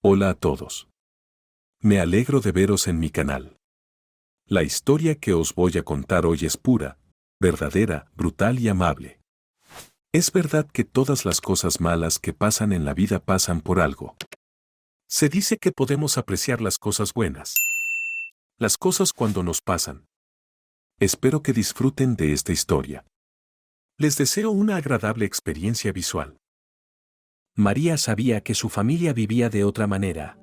Hola a todos. Me alegro de veros en mi canal. La historia que os voy a contar hoy es pura, verdadera, brutal y amable. Es verdad que todas las cosas malas que pasan en la vida pasan por algo. Se dice que podemos apreciar las cosas buenas. Las cosas cuando nos pasan. Espero que disfruten de esta historia. Les deseo una agradable experiencia visual. María sabía que su familia vivía de otra manera.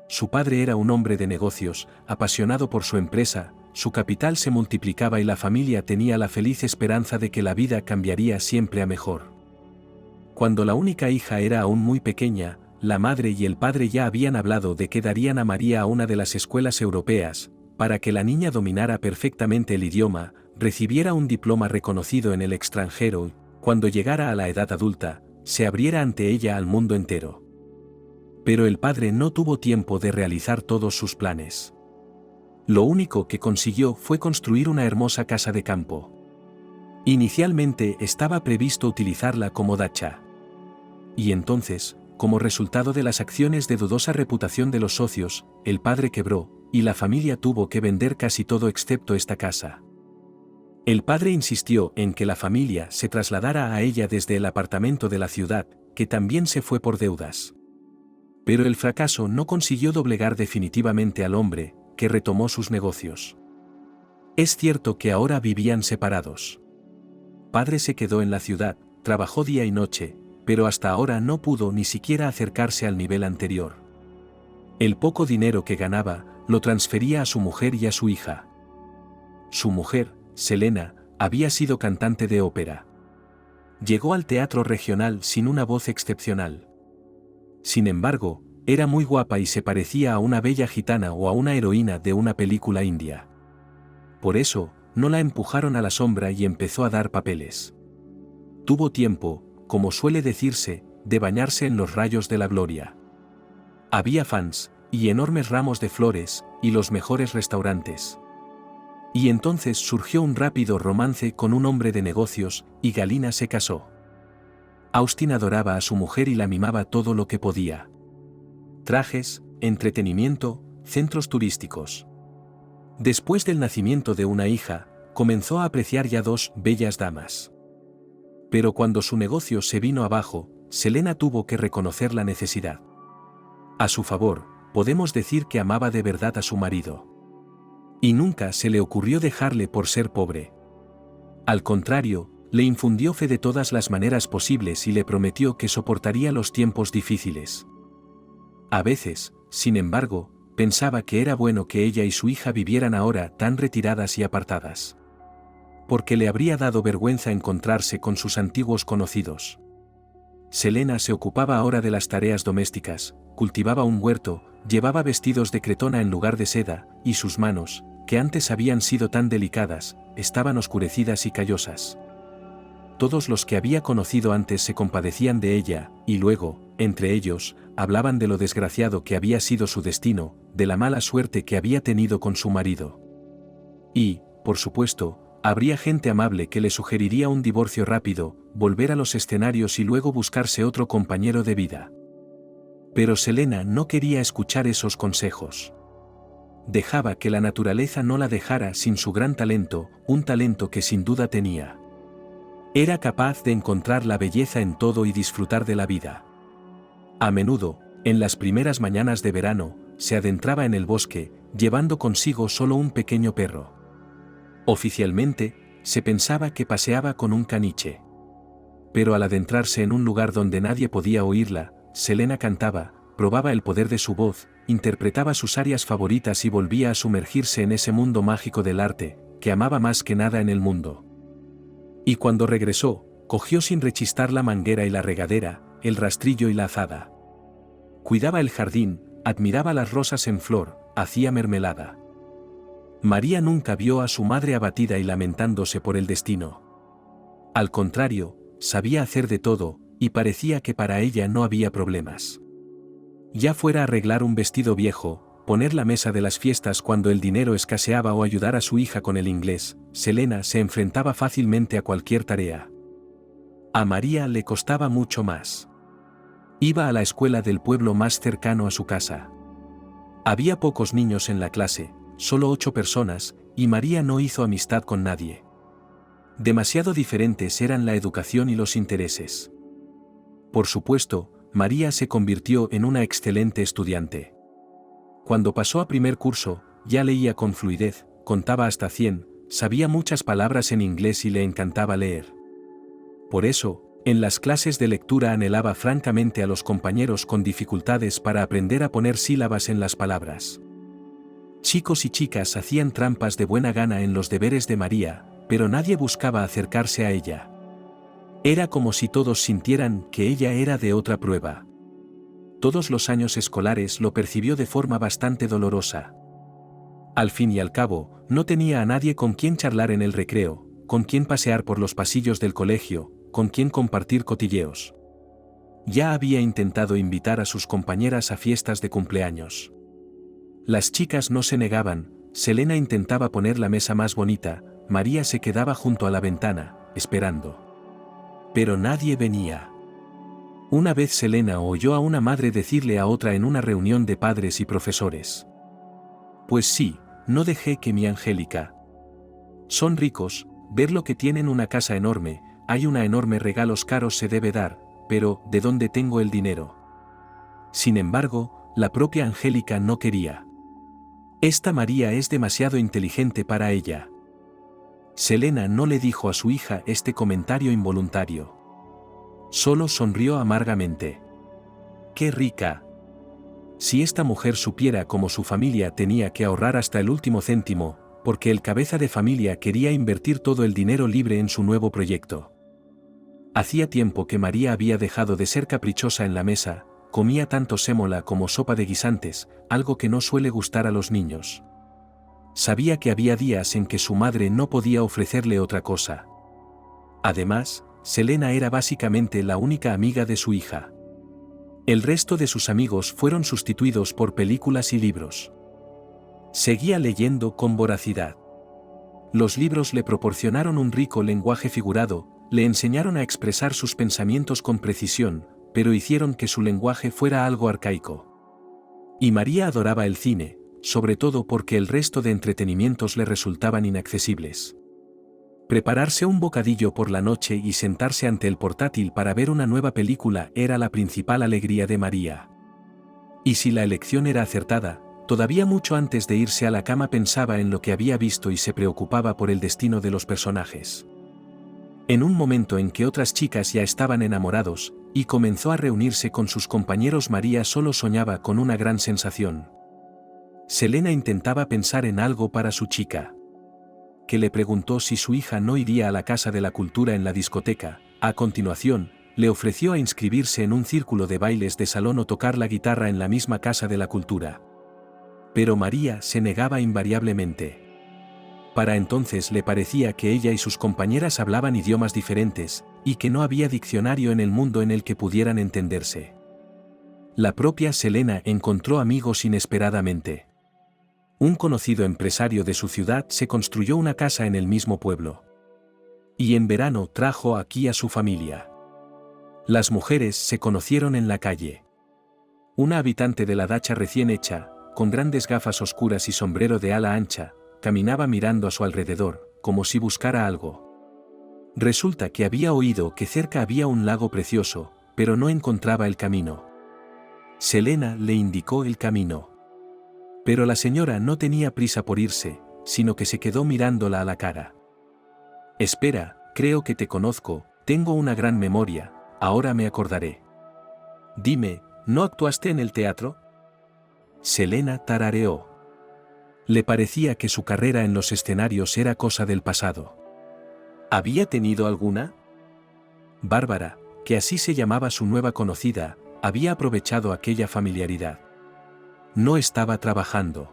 Su padre era un hombre de negocios, apasionado por su empresa, su capital se multiplicaba y la familia tenía la feliz esperanza de que la vida cambiaría siempre a mejor. Cuando la única hija era aún muy pequeña, la madre y el padre ya habían hablado de que darían a María a una de las escuelas europeas, para que la niña dominara perfectamente el idioma, recibiera un diploma reconocido en el extranjero y, cuando llegara a la edad adulta, se abriera ante ella al mundo entero. Pero el padre no tuvo tiempo de realizar todos sus planes. Lo único que consiguió fue construir una hermosa casa de campo. Inicialmente estaba previsto utilizarla como dacha. Y entonces, como resultado de las acciones de dudosa reputación de los socios, el padre quebró, y la familia tuvo que vender casi todo excepto esta casa. El padre insistió en que la familia se trasladara a ella desde el apartamento de la ciudad, que también se fue por deudas. Pero el fracaso no consiguió doblegar definitivamente al hombre, que retomó sus negocios. Es cierto que ahora vivían separados. Padre se quedó en la ciudad, trabajó día y noche, pero hasta ahora no pudo ni siquiera acercarse al nivel anterior. El poco dinero que ganaba, lo transfería a su mujer y a su hija. Su mujer, Selena, había sido cantante de ópera. Llegó al teatro regional sin una voz excepcional. Sin embargo, era muy guapa y se parecía a una bella gitana o a una heroína de una película india. Por eso, no la empujaron a la sombra y empezó a dar papeles. Tuvo tiempo, como suele decirse, de bañarse en los rayos de la gloria. Había fans, y enormes ramos de flores, y los mejores restaurantes. Y entonces surgió un rápido romance con un hombre de negocios, y Galina se casó. Austin adoraba a su mujer y la mimaba todo lo que podía. Trajes, entretenimiento, centros turísticos. Después del nacimiento de una hija, comenzó a apreciar ya dos bellas damas. Pero cuando su negocio se vino abajo, Selena tuvo que reconocer la necesidad. A su favor, podemos decir que amaba de verdad a su marido. Y nunca se le ocurrió dejarle por ser pobre. Al contrario, le infundió fe de todas las maneras posibles y le prometió que soportaría los tiempos difíciles. A veces, sin embargo, pensaba que era bueno que ella y su hija vivieran ahora tan retiradas y apartadas. Porque le habría dado vergüenza encontrarse con sus antiguos conocidos. Selena se ocupaba ahora de las tareas domésticas, cultivaba un huerto, llevaba vestidos de cretona en lugar de seda, y sus manos, que antes habían sido tan delicadas, estaban oscurecidas y callosas. Todos los que había conocido antes se compadecían de ella, y luego, entre ellos, hablaban de lo desgraciado que había sido su destino, de la mala suerte que había tenido con su marido. Y, por supuesto, habría gente amable que le sugeriría un divorcio rápido, volver a los escenarios y luego buscarse otro compañero de vida. Pero Selena no quería escuchar esos consejos. Dejaba que la naturaleza no la dejara sin su gran talento, un talento que sin duda tenía. Era capaz de encontrar la belleza en todo y disfrutar de la vida. A menudo, en las primeras mañanas de verano, se adentraba en el bosque, llevando consigo solo un pequeño perro. Oficialmente, se pensaba que paseaba con un caniche. Pero al adentrarse en un lugar donde nadie podía oírla, Selena cantaba, probaba el poder de su voz, interpretaba sus arias favoritas y volvía a sumergirse en ese mundo mágico del arte, que amaba más que nada en el mundo. Y cuando regresó, cogió sin rechistar la manguera y la regadera, el rastrillo y la azada. Cuidaba el jardín, admiraba las rosas en flor, hacía mermelada. María nunca vio a su madre abatida y lamentándose por el destino. Al contrario, sabía hacer de todo, y parecía que para ella no había problemas. Ya fuera arreglar un vestido viejo, poner la mesa de las fiestas cuando el dinero escaseaba o ayudar a su hija con el inglés, Selena se enfrentaba fácilmente a cualquier tarea. A María le costaba mucho más. Iba a la escuela del pueblo más cercano a su casa. Había pocos niños en la clase, solo 8 personas, y María no hizo amistad con nadie. Demasiado diferentes eran la educación y los intereses. Por supuesto, María se convirtió en una excelente estudiante. Cuando pasó a primer curso, ya leía con fluidez, contaba hasta 100, sabía muchas palabras en inglés y le encantaba leer. Por eso, en las clases de lectura anhelaba francamente a los compañeros con dificultades para aprender a poner sílabas en las palabras. Chicos y chicas hacían trampas de buena gana en los deberes de María, pero nadie buscaba acercarse a ella. Era como si todos sintieran que ella era de otra prueba. Todos los años escolares lo percibió de forma bastante dolorosa. Al fin y al cabo, no tenía a nadie con quien charlar en el recreo, con quien pasear por los pasillos del colegio, con quien compartir cotilleos. Ya había intentado invitar a sus compañeras a fiestas de cumpleaños. Las chicas no se negaban, Selena intentaba poner la mesa más bonita, María se quedaba junto a la ventana, esperando. Pero nadie venía. Una vez Selena oyó a una madre decirle a otra en una reunión de padres y profesores: «Pues sí, no dejé que mi Angélica. Son ricos, ver lo que tienen, una casa enorme, hay una enorme, regalos caros se debe dar, pero ¿de dónde tengo el dinero?». Sin embargo, la propia Angélica no quería. Esta María es demasiado inteligente para ella. Selena no le dijo a su hija este comentario involuntario. Solo sonrió amargamente. ¡Qué rica! Si esta mujer supiera cómo su familia tenía que ahorrar hasta el último céntimo, porque el cabeza de familia quería invertir todo el dinero libre en su nuevo proyecto. Hacía tiempo que María había dejado de ser caprichosa en la mesa, comía tanto sémola como sopa de guisantes, algo que no suele gustar a los niños. Sabía que había días en que su madre no podía ofrecerle otra cosa. Además, Selena era básicamente la única amiga de su hija. El resto de sus amigos fueron sustituidos por películas y libros. Seguía leyendo con voracidad. Los libros le proporcionaron un rico lenguaje figurado, le enseñaron a expresar sus pensamientos con precisión, pero hicieron que su lenguaje fuera algo arcaico. Y María adoraba el cine, sobre todo porque el resto de entretenimientos le resultaban inaccesibles. Prepararse un bocadillo por la noche y sentarse ante el portátil para ver una nueva película era la principal alegría de María. Y si la elección era acertada, todavía mucho antes de irse a la cama pensaba en lo que había visto y se preocupaba por el destino de los personajes. En un momento en que otras chicas ya estaban enamorados, y comenzó a reunirse con sus compañeros, María solo soñaba con una gran sensación. Selena intentaba pensar en algo para su chica. Que le preguntó si su hija no iría a la Casa de la Cultura en la discoteca. A continuación, le ofreció a inscribirse en un círculo de bailes de salón o tocar la guitarra en la misma Casa de la Cultura. Pero María se negaba invariablemente. Para entonces le parecía que ella y sus compañeras hablaban idiomas diferentes, y que no había diccionario en el mundo en el que pudieran entenderse. La propia Selena encontró amigos inesperadamente. Un conocido empresario de su ciudad se construyó una casa en el mismo pueblo. Y en verano trajo aquí a su familia. Las mujeres se conocieron en la calle. Una habitante de la dacha recién hecha, con grandes gafas oscuras y sombrero de ala ancha, caminaba mirando a su alrededor, como si buscara algo. Resulta que había oído que cerca había un lago precioso, pero no encontraba el camino. Selena le indicó el camino. Pero la señora no tenía prisa por irse, sino que se quedó mirándola a la cara. «Espera, creo que te conozco, tengo una gran memoria, ahora me acordaré. Dime, ¿no actuaste en el teatro?». Selena tarareó. Le parecía que su carrera en los escenarios era cosa del pasado. ¿Había tenido alguna? Bárbara, que así se llamaba su nueva conocida, había aprovechado aquella familiaridad. No estaba trabajando.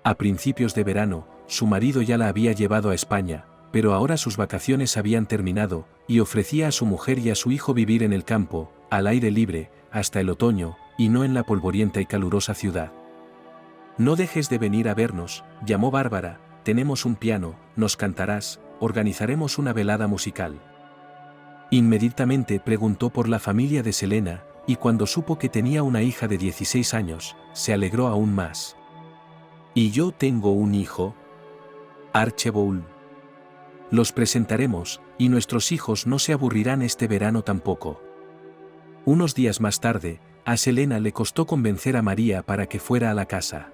A principios de verano, su marido ya la había llevado a España, pero ahora sus vacaciones habían terminado, y ofrecía a su mujer y a su hijo vivir en el campo, al aire libre, hasta el otoño, y no en la polvorienta y calurosa ciudad. «No dejes de venir a vernos», llamó Bárbara, «tenemos un piano, nos cantarás, organizaremos una velada musical». Inmediatamente preguntó por la familia de Selena, y cuando supo que tenía una hija de 16 años, se alegró aún más. «¿Y yo tengo un hijo?» «Archebold. Los presentaremos, y nuestros hijos no se aburrirán este verano tampoco». Unos días más tarde, a Selena le costó convencer a María para que fuera a la casa.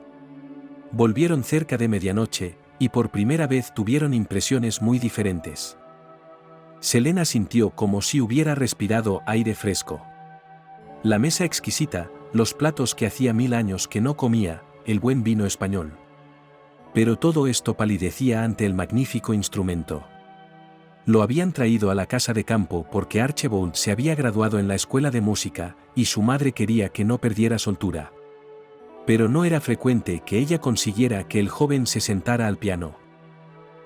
Volvieron cerca de medianoche, y por primera vez tuvieron impresiones muy diferentes. Selena sintió como si hubiera respirado aire fresco. La mesa exquisita, los platos que hacía 1000 años que no comía, el buen vino español. Pero todo esto palidecía ante el magnífico instrumento. Lo habían traído a la casa de campo porque Archebold se había graduado en la escuela de música, y su madre quería que no perdiera soltura. Pero no era frecuente que ella consiguiera que el joven se sentara al piano.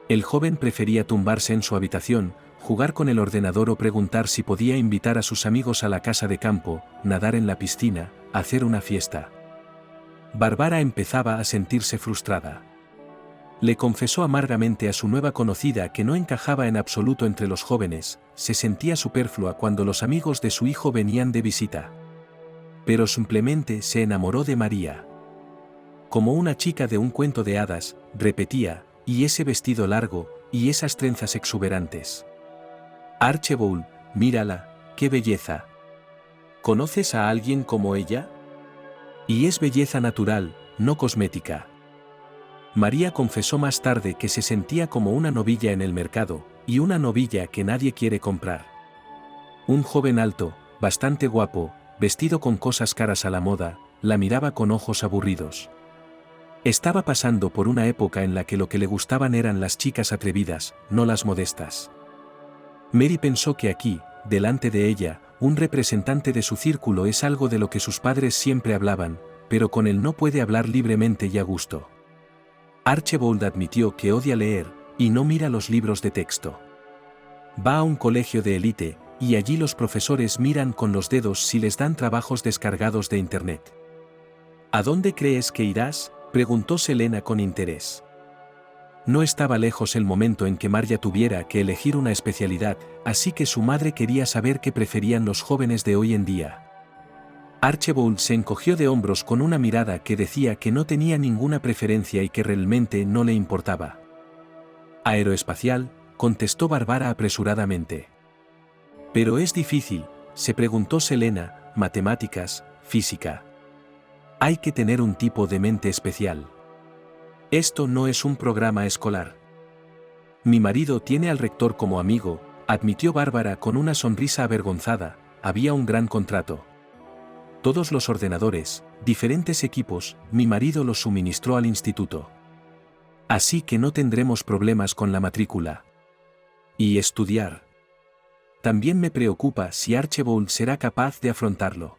El joven prefería tumbarse en su habitación, jugar con el ordenador o preguntar si podía invitar a sus amigos a la casa de campo, nadar en la piscina, hacer una fiesta. Bárbara empezaba a sentirse frustrada. Le confesó amargamente a su nueva conocida que no encajaba en absoluto entre los jóvenes, se sentía superflua cuando los amigos de su hijo venían de visita. Pero simplemente se enamoró de María. Como una chica de un cuento de hadas, repetía, y ese vestido largo, y esas trenzas exuberantes. Archebold, mírala, qué belleza. ¿Conoces a alguien como ella? Y es belleza natural, no cosmética. María confesó más tarde que se sentía como una novilla en el mercado, y una novilla que nadie quiere comprar. Un joven alto, bastante guapo, vestido con cosas caras a la moda, la miraba con ojos aburridos. Estaba pasando por una época en la que lo que le gustaban eran las chicas atrevidas, no las modestas. Mary pensó que aquí, delante de ella, un representante de su círculo es algo de lo que sus padres siempre hablaban, pero con él no puede hablar libremente y a gusto. Archebold admitió que odia leer, y no mira los libros de texto. Va a un colegio de élite, y allí los profesores miran con los dedos si les dan trabajos descargados de internet. ¿A dónde crees que irás?, preguntó Selena con interés. No estaba lejos el momento en que María tuviera que elegir una especialidad, así que su madre quería saber qué preferían los jóvenes de hoy en día. Archebold se encogió de hombros con una mirada que decía que no tenía ninguna preferencia y que realmente no le importaba. Aeroespacial, contestó Bárbara apresuradamente. Pero es difícil, se preguntó Selena, matemáticas, física. Hay que tener un tipo de mente especial. Esto no es un programa escolar. Mi marido tiene al rector como amigo, admitió Bárbara con una sonrisa avergonzada, había un gran contrato. Todos los ordenadores, diferentes equipos, mi marido los suministró al instituto. Así que no tendremos problemas con la matrícula. Y estudiar. También me preocupa si Archebold será capaz de afrontarlo.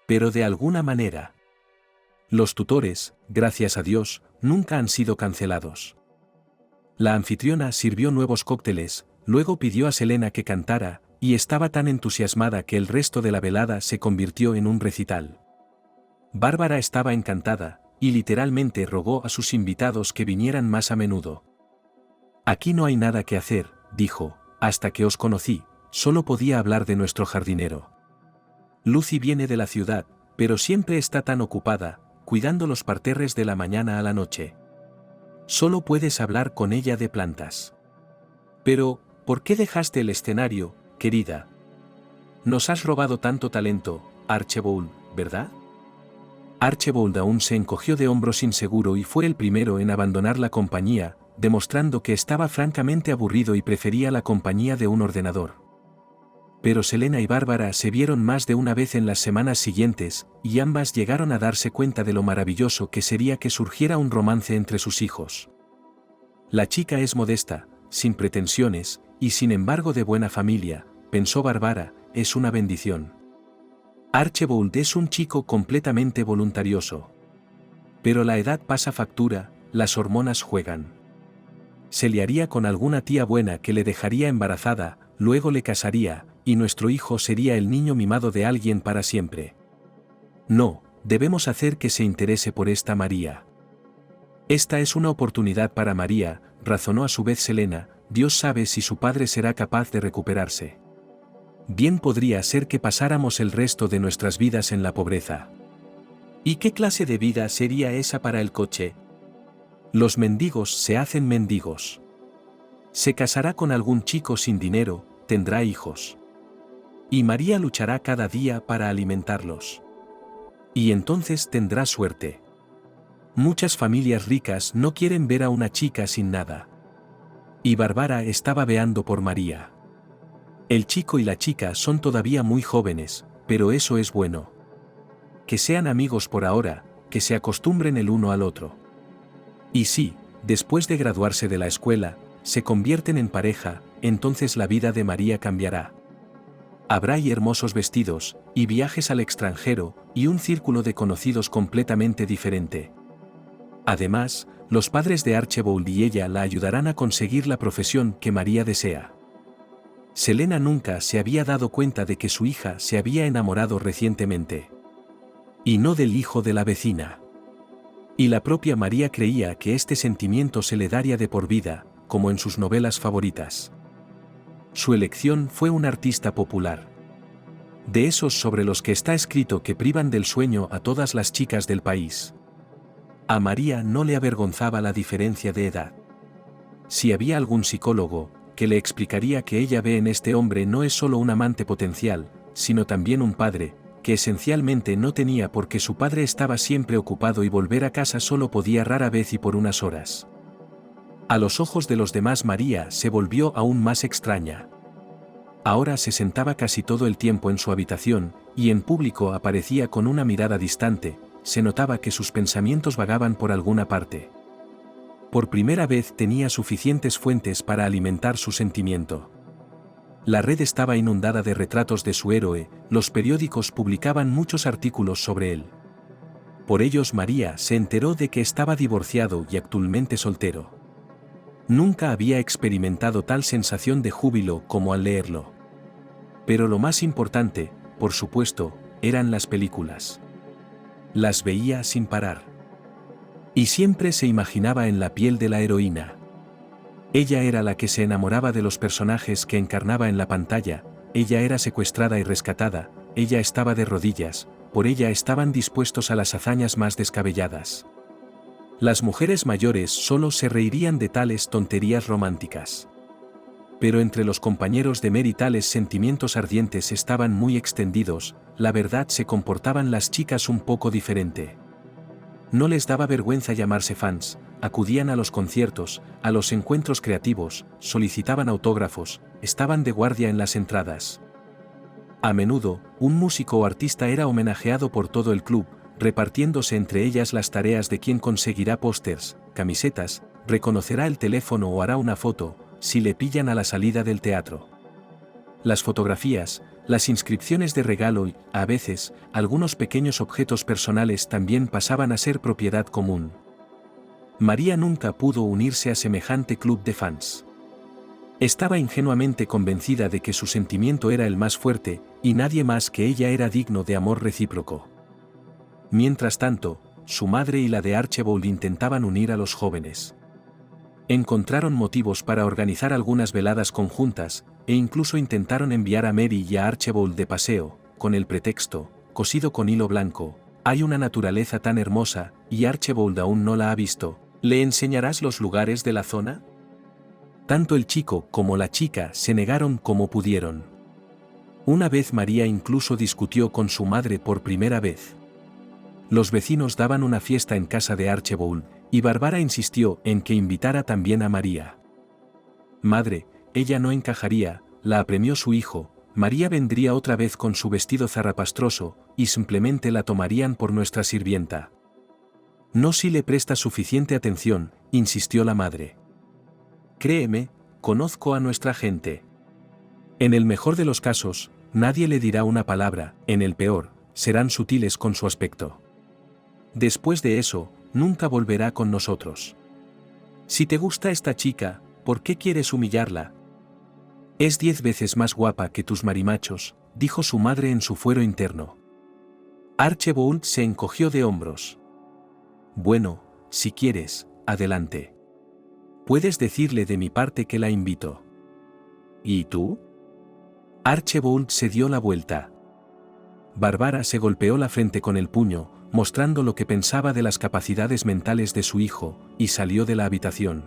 Pero de alguna manera. Los tutores, gracias a Dios, nunca han sido cancelados. La anfitriona sirvió nuevos cócteles, luego pidió a Selena que cantara, y estaba tan entusiasmada que el resto de la velada se convirtió en un recital. Bárbara estaba encantada, y literalmente rogó a sus invitados que vinieran más a menudo. Aquí no hay nada que hacer, dijo, hasta que os conocí, solo podía hablar de nuestro jardinero. Lucy viene de la ciudad, pero siempre está tan ocupada, cuidando los parterres de la mañana a la noche. Solo puedes hablar con ella de plantas. Pero, ¿por qué dejaste el escenario, querida? Nos has robado tanto talento, Archebold, ¿verdad? Archebold aún se encogió de hombros inseguro y fue el primero en abandonar la compañía, demostrando que estaba francamente aburrido y prefería la compañía de un ordenador. Pero Selena y Bárbara se vieron más de una vez en las semanas siguientes, y ambas llegaron a darse cuenta de lo maravilloso que sería que surgiera un romance entre sus hijos. La chica es modesta, sin pretensiones, y sin embargo de buena familia, pensó Bárbara, es una bendición. Archebold es un chico completamente voluntarioso. Pero la edad pasa factura, las hormonas juegan. Se liaría con alguna tía buena que le dejaría embarazada, luego le casaría, y nuestro hijo sería el niño mimado de alguien para siempre. No, debemos hacer que se interese por esta María. Esta es una oportunidad para María, razonó a su vez Selena, Dios sabe si su padre será capaz de recuperarse. Bien podría ser que pasáramos el resto de nuestras vidas en la pobreza. ¿Y qué clase de vida sería esa para el coche? Los mendigos se hacen mendigos. Se casará con algún chico sin dinero, tendrá hijos. Y María luchará cada día para alimentarlos. Y entonces tendrá suerte. Muchas familias ricas no quieren ver a una chica sin nada. Y Bárbara está babeando por María. El chico y la chica son todavía muy jóvenes, pero eso es bueno. Que sean amigos por ahora, que se acostumbren el uno al otro. Y si, después de graduarse de la escuela, se convierten en pareja, entonces la vida de María cambiará. Habrá y hermosos vestidos, y viajes al extranjero, y un círculo de conocidos completamente diferente. Además, los padres de Archibald y ella la ayudarán a conseguir la profesión que María desea. Selena nunca se había dado cuenta de que su hija se había enamorado recientemente. Y no del hijo de la vecina. Y la propia María creía que este sentimiento se le daría de por vida, como en sus novelas favoritas. Su elección fue un artista popular. De esos sobre los que está escrito que privan del sueño a todas las chicas del país. A María no le avergonzaba la diferencia de edad. Si había algún psicólogo, que le explicaría que ella ve en este hombre no es solo un amante potencial, sino también un padre, que esencialmente no tenía porque su padre estaba siempre ocupado y volver a casa solo podía rara vez y por unas horas. A los ojos de los demás María se volvió aún más extraña. Ahora se sentaba casi todo el tiempo en su habitación, y en público aparecía con una mirada distante, se notaba que sus pensamientos vagaban por alguna parte. Por primera vez tenía suficientes fuentes para alimentar su sentimiento. La red estaba inundada de retratos de su héroe, los periódicos publicaban muchos artículos sobre él. Por ellos María se enteró de que estaba divorciado y actualmente soltero. Nunca había experimentado tal sensación de júbilo como al leerlo. Pero lo más importante, por supuesto, eran las películas. Las veía sin parar. Y siempre se imaginaba en la piel de la heroína. Ella era la que se enamoraba de los personajes que encarnaba en la pantalla, ella era secuestrada y rescatada, ella estaba de rodillas, por ella estaban dispuestos a las hazañas más descabelladas. Las mujeres mayores solo se reirían de tales tonterías románticas. Pero entre los compañeros de Mary tales sentimientos ardientes estaban muy extendidos, la verdad se comportaban las chicas un poco diferente. No les daba vergüenza llamarse fans, acudían a los conciertos, a los encuentros creativos, solicitaban autógrafos, estaban de guardia en las entradas. A menudo, un músico o artista era homenajeado por todo el club, repartiéndose entre ellas las tareas de quién conseguirá pósters, camisetas, reconocerá el teléfono o hará una foto, si le pillan a la salida del teatro. Las fotografías, las inscripciones de regalo y, a veces, algunos pequeños objetos personales también pasaban a ser propiedad común. María nunca pudo unirse a semejante club de fans. Estaba ingenuamente convencida de que su sentimiento era el más fuerte, y nadie más que ella era digno de amor recíproco. Mientras tanto, su madre y la de Archibald intentaban unir a los jóvenes. Encontraron motivos para organizar algunas veladas conjuntas, e incluso intentaron enviar a Mary y a Archibald de paseo, con el pretexto, cosido con hilo blanco, hay una naturaleza tan hermosa, y Archibald aún no la ha visto, ¿le enseñarás los lugares de la zona? Tanto el chico como la chica se negaron como pudieron. Una vez María incluso discutió con su madre por primera vez. Los vecinos daban una fiesta en casa de Archibald, y Bárbara insistió en que invitara también a María. Madre, ella no encajaría, la apremió su hijo, María vendría otra vez con su vestido zarrapastroso, y simplemente la tomarían por nuestra sirvienta. No si le presta suficiente atención, insistió la madre. Créeme, conozco a nuestra gente. En el mejor de los casos, nadie le dirá una palabra, en el peor, serán sutiles con su aspecto. Después de eso, nunca volverá con nosotros. Si te gusta esta chica, ¿por qué quieres humillarla? Es 10 veces más guapa que tus marimachos, dijo su madre en su fuero interno. Archibald se encogió de hombros. Bueno, si quieres, adelante. Puedes decirle de mi parte que la invito. ¿Y tú? Archibald se dio la vuelta. Bárbara se golpeó la frente con el puño, mostrando lo que pensaba de las capacidades mentales de su hijo, y salió de la habitación.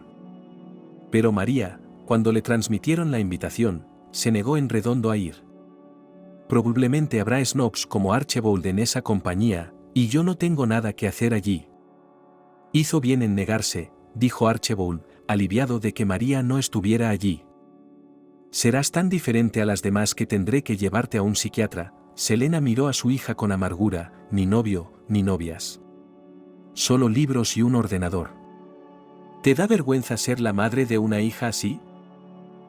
Pero María, cuando le transmitieron la invitación, se negó en redondo a ir. Probablemente habrá snobs como Archibald en esa compañía, y yo no tengo nada que hacer allí. Hizo bien en negarse, dijo Archibald, aliviado de que María no estuviera allí. Serás tan diferente a las demás que tendré que llevarte a un psiquiatra. Selena miró a su hija con amargura, ni novio, ni novias. Solo libros y un ordenador. ¿Te da vergüenza ser la madre de una hija así?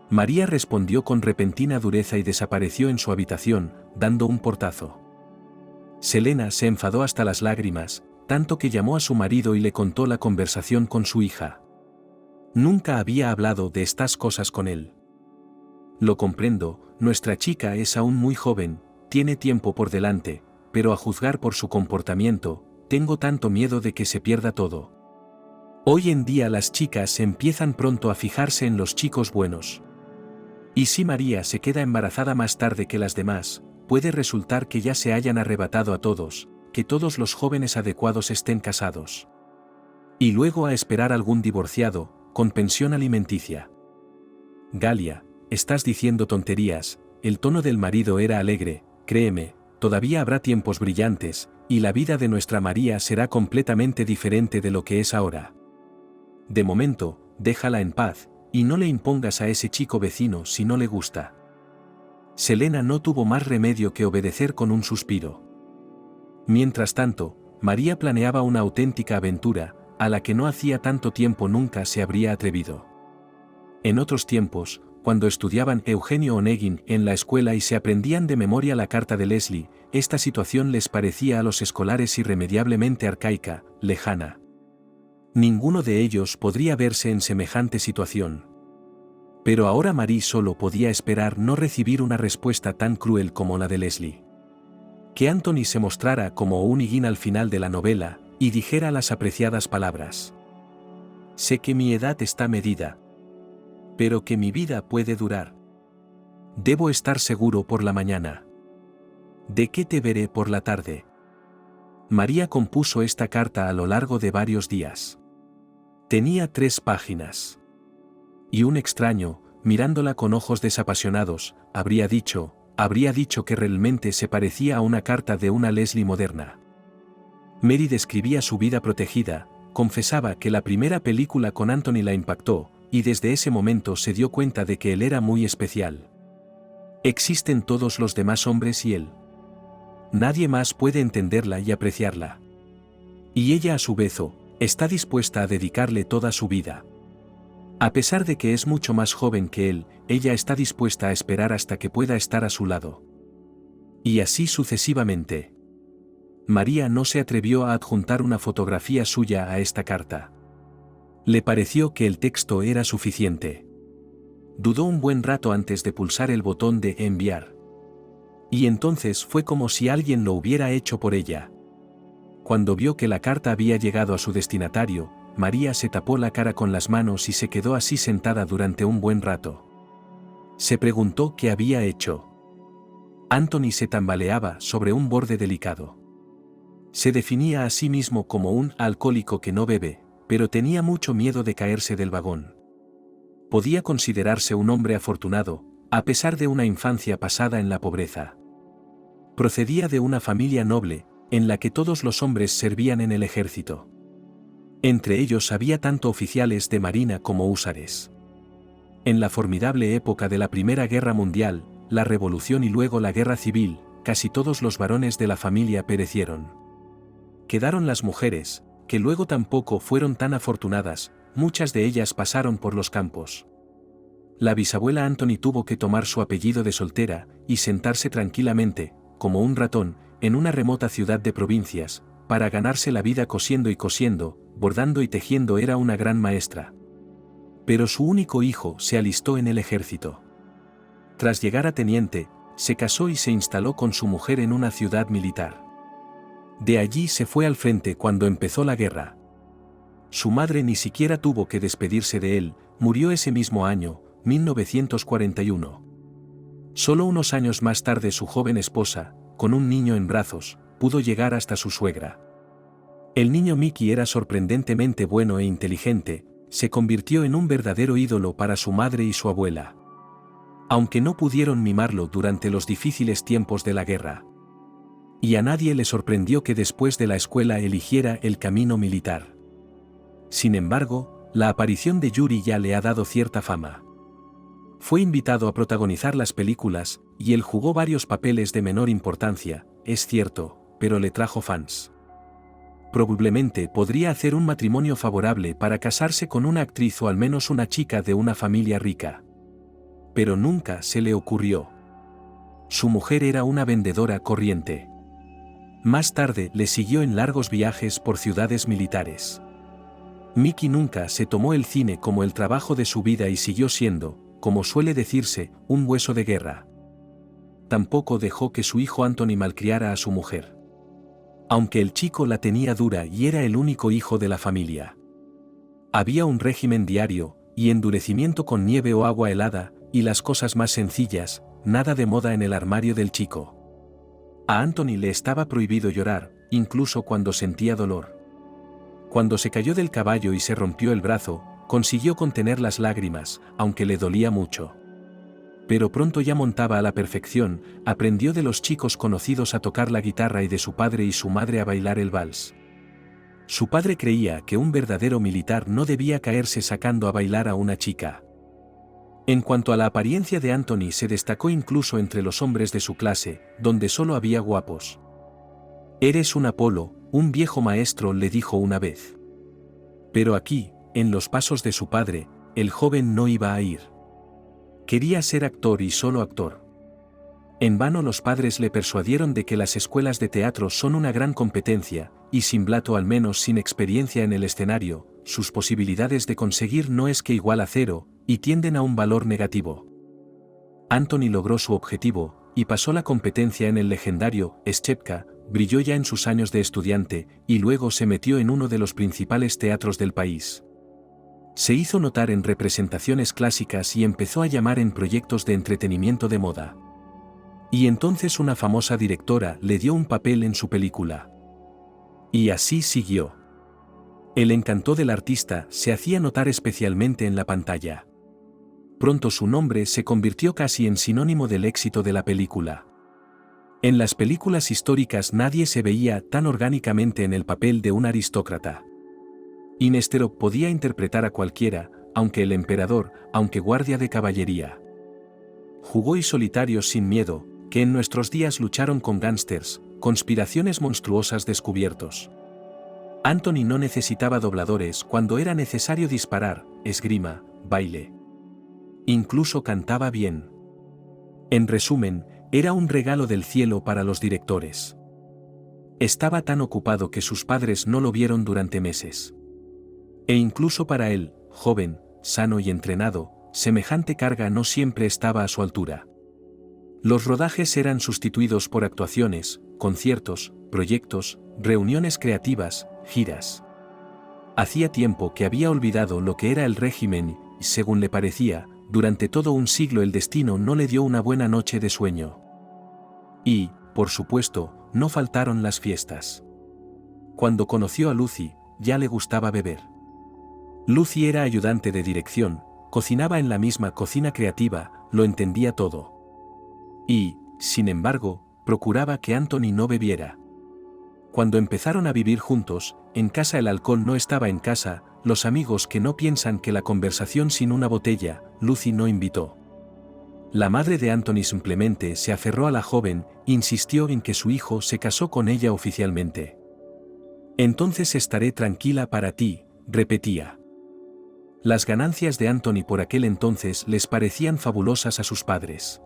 María respondió con repentina dureza y desapareció en su habitación, dando un portazo. Selena se enfadó hasta las lágrimas, tanto que llamó a su marido y le contó la conversación con su hija. Nunca había hablado de estas cosas con él. Lo comprendo, nuestra chica es aún muy joven, tiene tiempo por delante, pero a juzgar por su comportamiento, tengo tanto miedo de que se pierda todo. Hoy en día las chicas empiezan pronto a fijarse en los chicos buenos. Y si María se queda embarazada más tarde que las demás, puede resultar que ya se hayan arrebatado a todos, que todos los jóvenes adecuados estén casados. Y luego a esperar algún divorciado, con pensión alimenticia. Galia, estás diciendo tonterías, el tono del marido era alegre, créeme, todavía habrá tiempos brillantes, y la vida de nuestra María será completamente diferente de lo que es ahora. De momento, déjala en paz, y no le impongas a ese chico vecino si no le gusta. Selena no tuvo más remedio que obedecer con un suspiro. Mientras tanto, María planeaba una auténtica aventura, a la que no hacía tanto tiempo nunca se habría atrevido. En otros tiempos, cuando estudiaban Eugenio Onegin en la escuela y se aprendían de memoria la carta de Leslie, esta situación les parecía a los escolares irremediablemente arcaica, lejana. Ninguno de ellos podría verse en semejante situación. Pero ahora Marie solo podía esperar no recibir una respuesta tan cruel como la de Leslie. Que Anthony se mostrara como Onegin al final de la novela, y dijera las apreciadas palabras. Sé que mi edad está medida, pero que mi vida puede durar. Debo estar seguro por la mañana. ¿De qué te veré por la tarde? María compuso esta carta a lo largo de varios días. Tenía 3 páginas. Y un extraño, mirándola con ojos desapasionados, habría dicho que realmente se parecía a una carta de una Leslie moderna. Mary describía su vida protegida, confesaba que la primera película con Anthony la impactó, y desde ese momento se dio cuenta de que él era muy especial. Existen todos los demás hombres y él. Nadie más puede entenderla y apreciarla. Y ella a su vez está dispuesta a dedicarle toda su vida. A pesar de que es mucho más joven que él, ella está dispuesta a esperar hasta que pueda estar a su lado. Y así sucesivamente. María no se atrevió a adjuntar una fotografía suya a esta carta. Le pareció que el texto era suficiente. Dudó un buen rato antes de pulsar el botón de enviar. Y entonces fue como si alguien lo hubiera hecho por ella. Cuando vio que la carta había llegado a su destinatario, María se tapó la cara con las manos y se quedó así sentada durante un buen rato. Se preguntó qué había hecho. Anthony se tambaleaba sobre un borde delicado. Se definía a sí mismo como un alcohólico que no bebe, pero tenía mucho miedo de caerse del vagón. Podía considerarse un hombre afortunado, a pesar de una infancia pasada en la pobreza. Procedía de una familia noble, en la que todos los hombres servían en el ejército. Entre ellos había tanto oficiales de marina como húsares. En la formidable época de la Primera Guerra Mundial, la Revolución y luego la Guerra Civil, casi todos los varones de la familia perecieron. Quedaron las mujeres, que luego tampoco fueron tan afortunadas, muchas de ellas pasaron por los campos. La bisabuela Anthony tuvo que tomar su apellido de soltera, y sentarse tranquilamente, como un ratón, en una remota ciudad de provincias, para ganarse la vida cosiendo y cosiendo, bordando y tejiendo. Era una gran maestra. Pero su único hijo se alistó en el ejército. Tras llegar a teniente, se casó y se instaló con su mujer en una ciudad militar. De allí se fue al frente cuando empezó la guerra. Su madre ni siquiera tuvo que despedirse de él, murió ese mismo año, 1941. Solo unos años más tarde su joven esposa, con un niño en brazos, pudo llegar hasta su suegra. El niño Mickey era sorprendentemente bueno e inteligente, se convirtió en un verdadero ídolo para su madre y su abuela. Aunque no pudieron mimarlo durante los difíciles tiempos de la guerra. Y a nadie le sorprendió que después de la escuela eligiera el camino militar. Sin embargo, la aparición de Yuri ya le ha dado cierta fama. Fue invitado a protagonizar las películas, y él jugó varios papeles de menor importancia, es cierto, pero le trajo fans. Probablemente podría hacer un matrimonio favorable para casarse con una actriz o al menos una chica de una familia rica. Pero nunca se le ocurrió. Su mujer era una vendedora corriente. Más tarde le siguió en largos viajes por ciudades militares. Mickey nunca se tomó el cine como el trabajo de su vida y siguió siendo, como suele decirse, un hueso de guerra. Tampoco dejó que su hijo Anthony malcriara a su mujer. Aunque el chico la tenía dura y era el único hijo de la familia. Había un régimen diario, y endurecimiento con nieve o agua helada, y las cosas más sencillas, nada de moda en el armario del chico. A Anthony le estaba prohibido llorar, incluso cuando sentía dolor. Cuando se cayó del caballo y se rompió el brazo, consiguió contener las lágrimas, aunque le dolía mucho. Pero pronto ya montaba a la perfección, aprendió de los chicos conocidos a tocar la guitarra y de su padre y su madre a bailar el vals. Su padre creía que un verdadero militar no debía caerse sacando a bailar a una chica. En cuanto a la apariencia de Anthony, se destacó incluso entre los hombres de su clase, donde solo había guapos. «Eres un Apolo», un viejo maestro le dijo una vez. Pero aquí, en los pasos de su padre, el joven no iba a ir. Quería ser actor y solo actor. En vano los padres le persuadieron de que las escuelas de teatro son una gran competencia, y sin Blato al menos sin experiencia en el escenario, sus posibilidades de conseguir no es que igual a cero, y tienden a un valor negativo. Anthony logró su objetivo, y pasó la competencia en el legendario Shchepka, brilló ya en sus años de estudiante, y luego se metió en uno de los principales teatros del país. Se hizo notar en representaciones clásicas y empezó a llamar en proyectos de entretenimiento de moda. Y entonces una famosa directora le dio un papel en su película. Y así siguió. El encanto del artista se hacía notar especialmente en la pantalla. Pronto su nombre se convirtió casi en sinónimo del éxito de la película. En las películas históricas nadie se veía tan orgánicamente en el papel de un aristócrata. Y Nesterov podía interpretar a cualquiera, aunque el emperador, aunque guardia de caballería. Jugó y Solitarios sin miedo, que en nuestros días lucharon con gángsters, conspiraciones monstruosas descubiertos. Anthony no necesitaba dobladores cuando era necesario disparar, esgrima, baile. Incluso cantaba bien. En resumen, era un regalo del cielo para los directores. Estaba tan ocupado que sus padres no lo vieron durante meses. E incluso para él, joven, sano y entrenado, semejante carga no siempre estaba a su altura. Los rodajes eran sustituidos por actuaciones, conciertos, proyectos, reuniones creativas, giras. Hacía tiempo que había olvidado lo que era el régimen y, según le parecía, durante todo un siglo el destino no le dio una buena noche de sueño. Y, por supuesto, no faltaron las fiestas. Cuando conoció a Lucy, ya le gustaba beber. Lucy era ayudante de dirección, cocinaba en la misma cocina creativa, lo entendía todo. Y, sin embargo, procuraba que Anthony no bebiera. Cuando empezaron a vivir juntos, en casa el alcohol no estaba en casa, los amigos que no piensan que la conversación sin una botella, Lucy no invitó. La madre de Anthony simplemente se aferró a la joven, insistió en que su hijo se casó con ella oficialmente. Entonces estaré tranquila para ti, repetía. Las ganancias de Anthony por aquel entonces les parecían fabulosas a sus padres.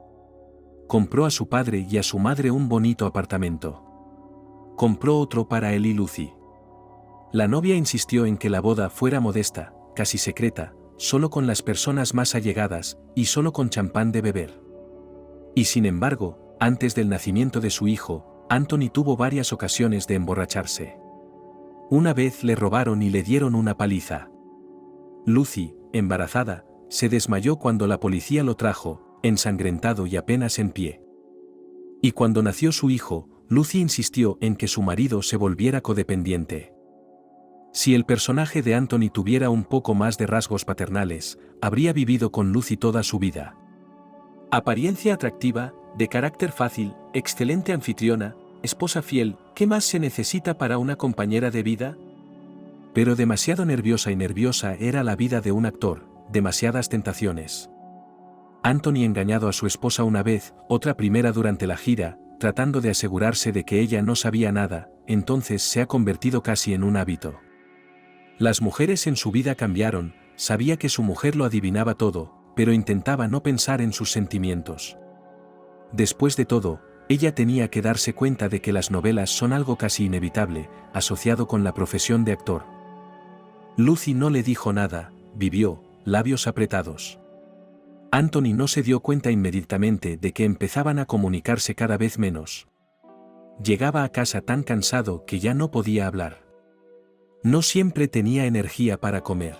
Compró a su padre y a su madre un bonito apartamento. Compró otro para él y Lucy. La novia insistió en que la boda fuera modesta, casi secreta, solo con las personas más allegadas, y solo con champán de beber. Y sin embargo, antes del nacimiento de su hijo, Anthony tuvo varias ocasiones de emborracharse. Una vez le robaron y le dieron una paliza. Lucy, embarazada, se desmayó cuando la policía lo trajo, ensangrentado y apenas en pie. Y cuando nació su hijo, Lucy insistió en que su marido se volviera codependiente. Si el personaje de Anthony tuviera un poco más de rasgos paternales, habría vivido con Lucy toda su vida. Apariencia atractiva, de carácter fácil, excelente anfitriona, esposa fiel, ¿qué más se necesita para una compañera de vida? Pero demasiado nerviosa y nerviosa era la vida de un actor, demasiadas tentaciones. Anthony engañado a su esposa una vez, otra primera durante la gira, tratando de asegurarse de que ella no sabía nada, entonces se ha convertido casi en un hábito. Las mujeres en su vida cambiaron, sabía que su mujer lo adivinaba todo, pero intentaba no pensar en sus sentimientos. Después de todo, ella tenía que darse cuenta de que las novelas son algo casi inevitable, asociado con la profesión de actor. Lucy no le dijo nada, vivió, labios apretados. Anthony no se dio cuenta inmediatamente de que empezaban a comunicarse cada vez menos. Llegaba a casa tan cansado que ya no podía hablar. No siempre tenía energía para comer.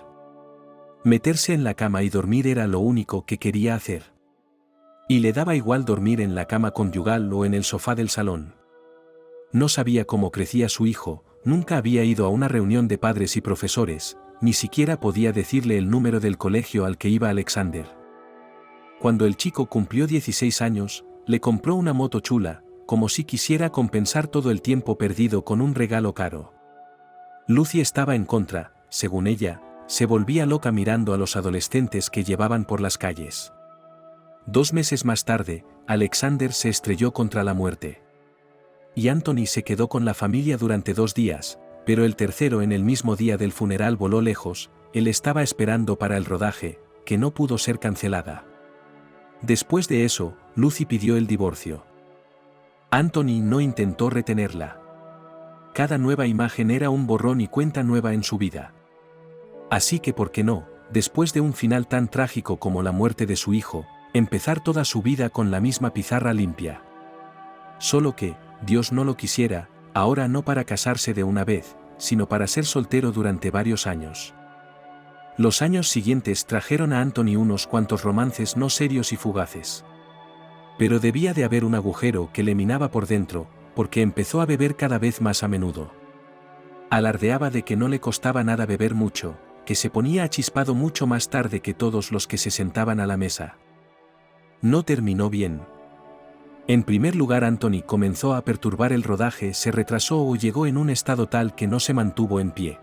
Meterse en la cama y dormir era lo único que quería hacer. Y le daba igual dormir en la cama conyugal o en el sofá del salón. No sabía cómo crecía su hijo, nunca había ido a una reunión de padres y profesores, ni siquiera podía decirle el número del colegio al que iba Alexander. Cuando el chico cumplió 16 años, le compró una moto chula, como si quisiera compensar todo el tiempo perdido con un regalo caro. Lucy estaba en contra, según ella, se volvía loca mirando a los adolescentes que llevaban por las calles. 2 meses más tarde, Alexander se estrelló contra la muerte. Y Anthony se quedó con la familia durante 2 días, pero el tercero en el mismo día del funeral voló lejos, él estaba esperando para el rodaje, que no pudo ser cancelada. Después de eso, Lucy pidió el divorcio. Anthony no intentó retenerla. Cada nueva imagen era un borrón y cuenta nueva en su vida. Así que, ¿por qué no, después de un final tan trágico como la muerte de su hijo, empezar toda su vida con la misma pizarra limpia? Solo que, Dios no lo quisiera, ahora no para casarse de una vez, sino para ser soltero durante varios años. Los años siguientes trajeron a Anthony unos cuantos romances no serios y fugaces. Pero debía de haber un agujero que le minaba por dentro, porque empezó a beber cada vez más a menudo. Alardeaba de que no le costaba nada beber mucho, que se ponía achispado mucho más tarde que todos los que se sentaban a la mesa. No terminó bien. En primer lugar, Anthony comenzó a perturbar el rodaje, se retrasó o llegó en un estado tal que no se mantuvo en pie.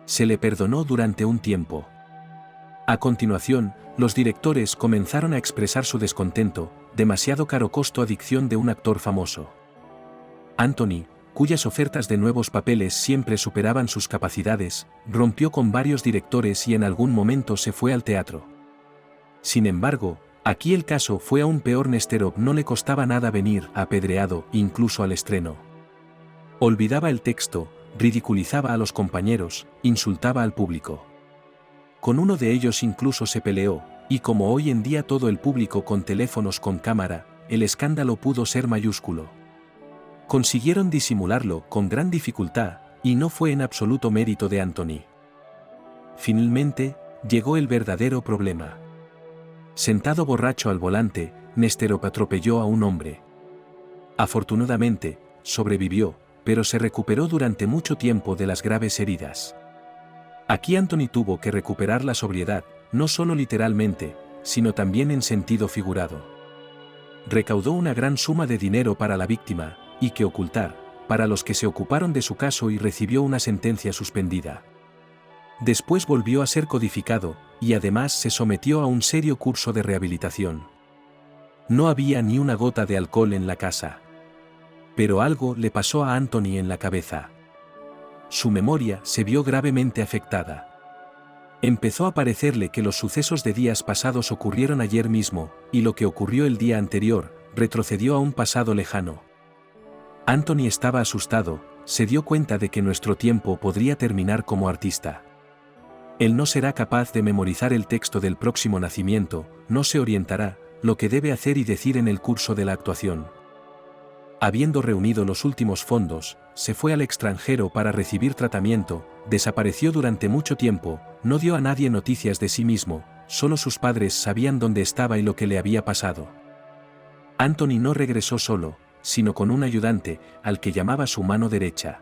Se le perdonó durante un tiempo. A continuación, los directores comenzaron a expresar su descontento, demasiado caro costo adicción de un actor famoso. Anthony, cuyas ofertas de nuevos papeles siempre superaban sus capacidades, rompió con varios directores y en algún momento se fue al teatro. Sin embargo, aquí el caso fue aún peor. Nesterov no le costaba nada venir apedreado, incluso al estreno. Olvidaba el texto, ridiculizaba a los compañeros, insultaba al público. Con uno de ellos incluso se peleó, y como hoy en día todo el público con teléfonos con cámara, el escándalo pudo ser mayúsculo. Consiguieron disimularlo con gran dificultad, y no fue en absoluto mérito de Anthony. Finalmente, llegó el verdadero problema. Sentado borracho al volante, Nesterov atropelló a un hombre. Afortunadamente, sobrevivió, pero se recuperó durante mucho tiempo de las graves heridas. Aquí Anthony tuvo que recuperar la sobriedad, no solo literalmente, sino también en sentido figurado. Recaudó una gran suma de dinero para la víctima, y que ocultar, para los que se ocuparon de su caso, y recibió una sentencia suspendida. Después volvió a ser codificado, y además se sometió a un serio curso de rehabilitación. No había ni una gota de alcohol en la casa. Pero algo le pasó a Anthony en la cabeza. Su memoria se vio gravemente afectada. Empezó a parecerle que los sucesos de días pasados ocurrieron ayer mismo, y lo que ocurrió el día anterior, retrocedió a un pasado lejano. Anthony estaba asustado, se dio cuenta de que nuestro tiempo podría terminar como artista. Él no será capaz de memorizar el texto del próximo nacimiento, no se orientará, lo que debe hacer y decir en el curso de la actuación. Habiendo reunido los últimos fondos, se fue al extranjero para recibir tratamiento, desapareció durante mucho tiempo, no dio a nadie noticias de sí mismo, solo sus padres sabían dónde estaba y lo que le había pasado. Anthony no regresó solo, sino con un ayudante, al que llamaba su mano derecha.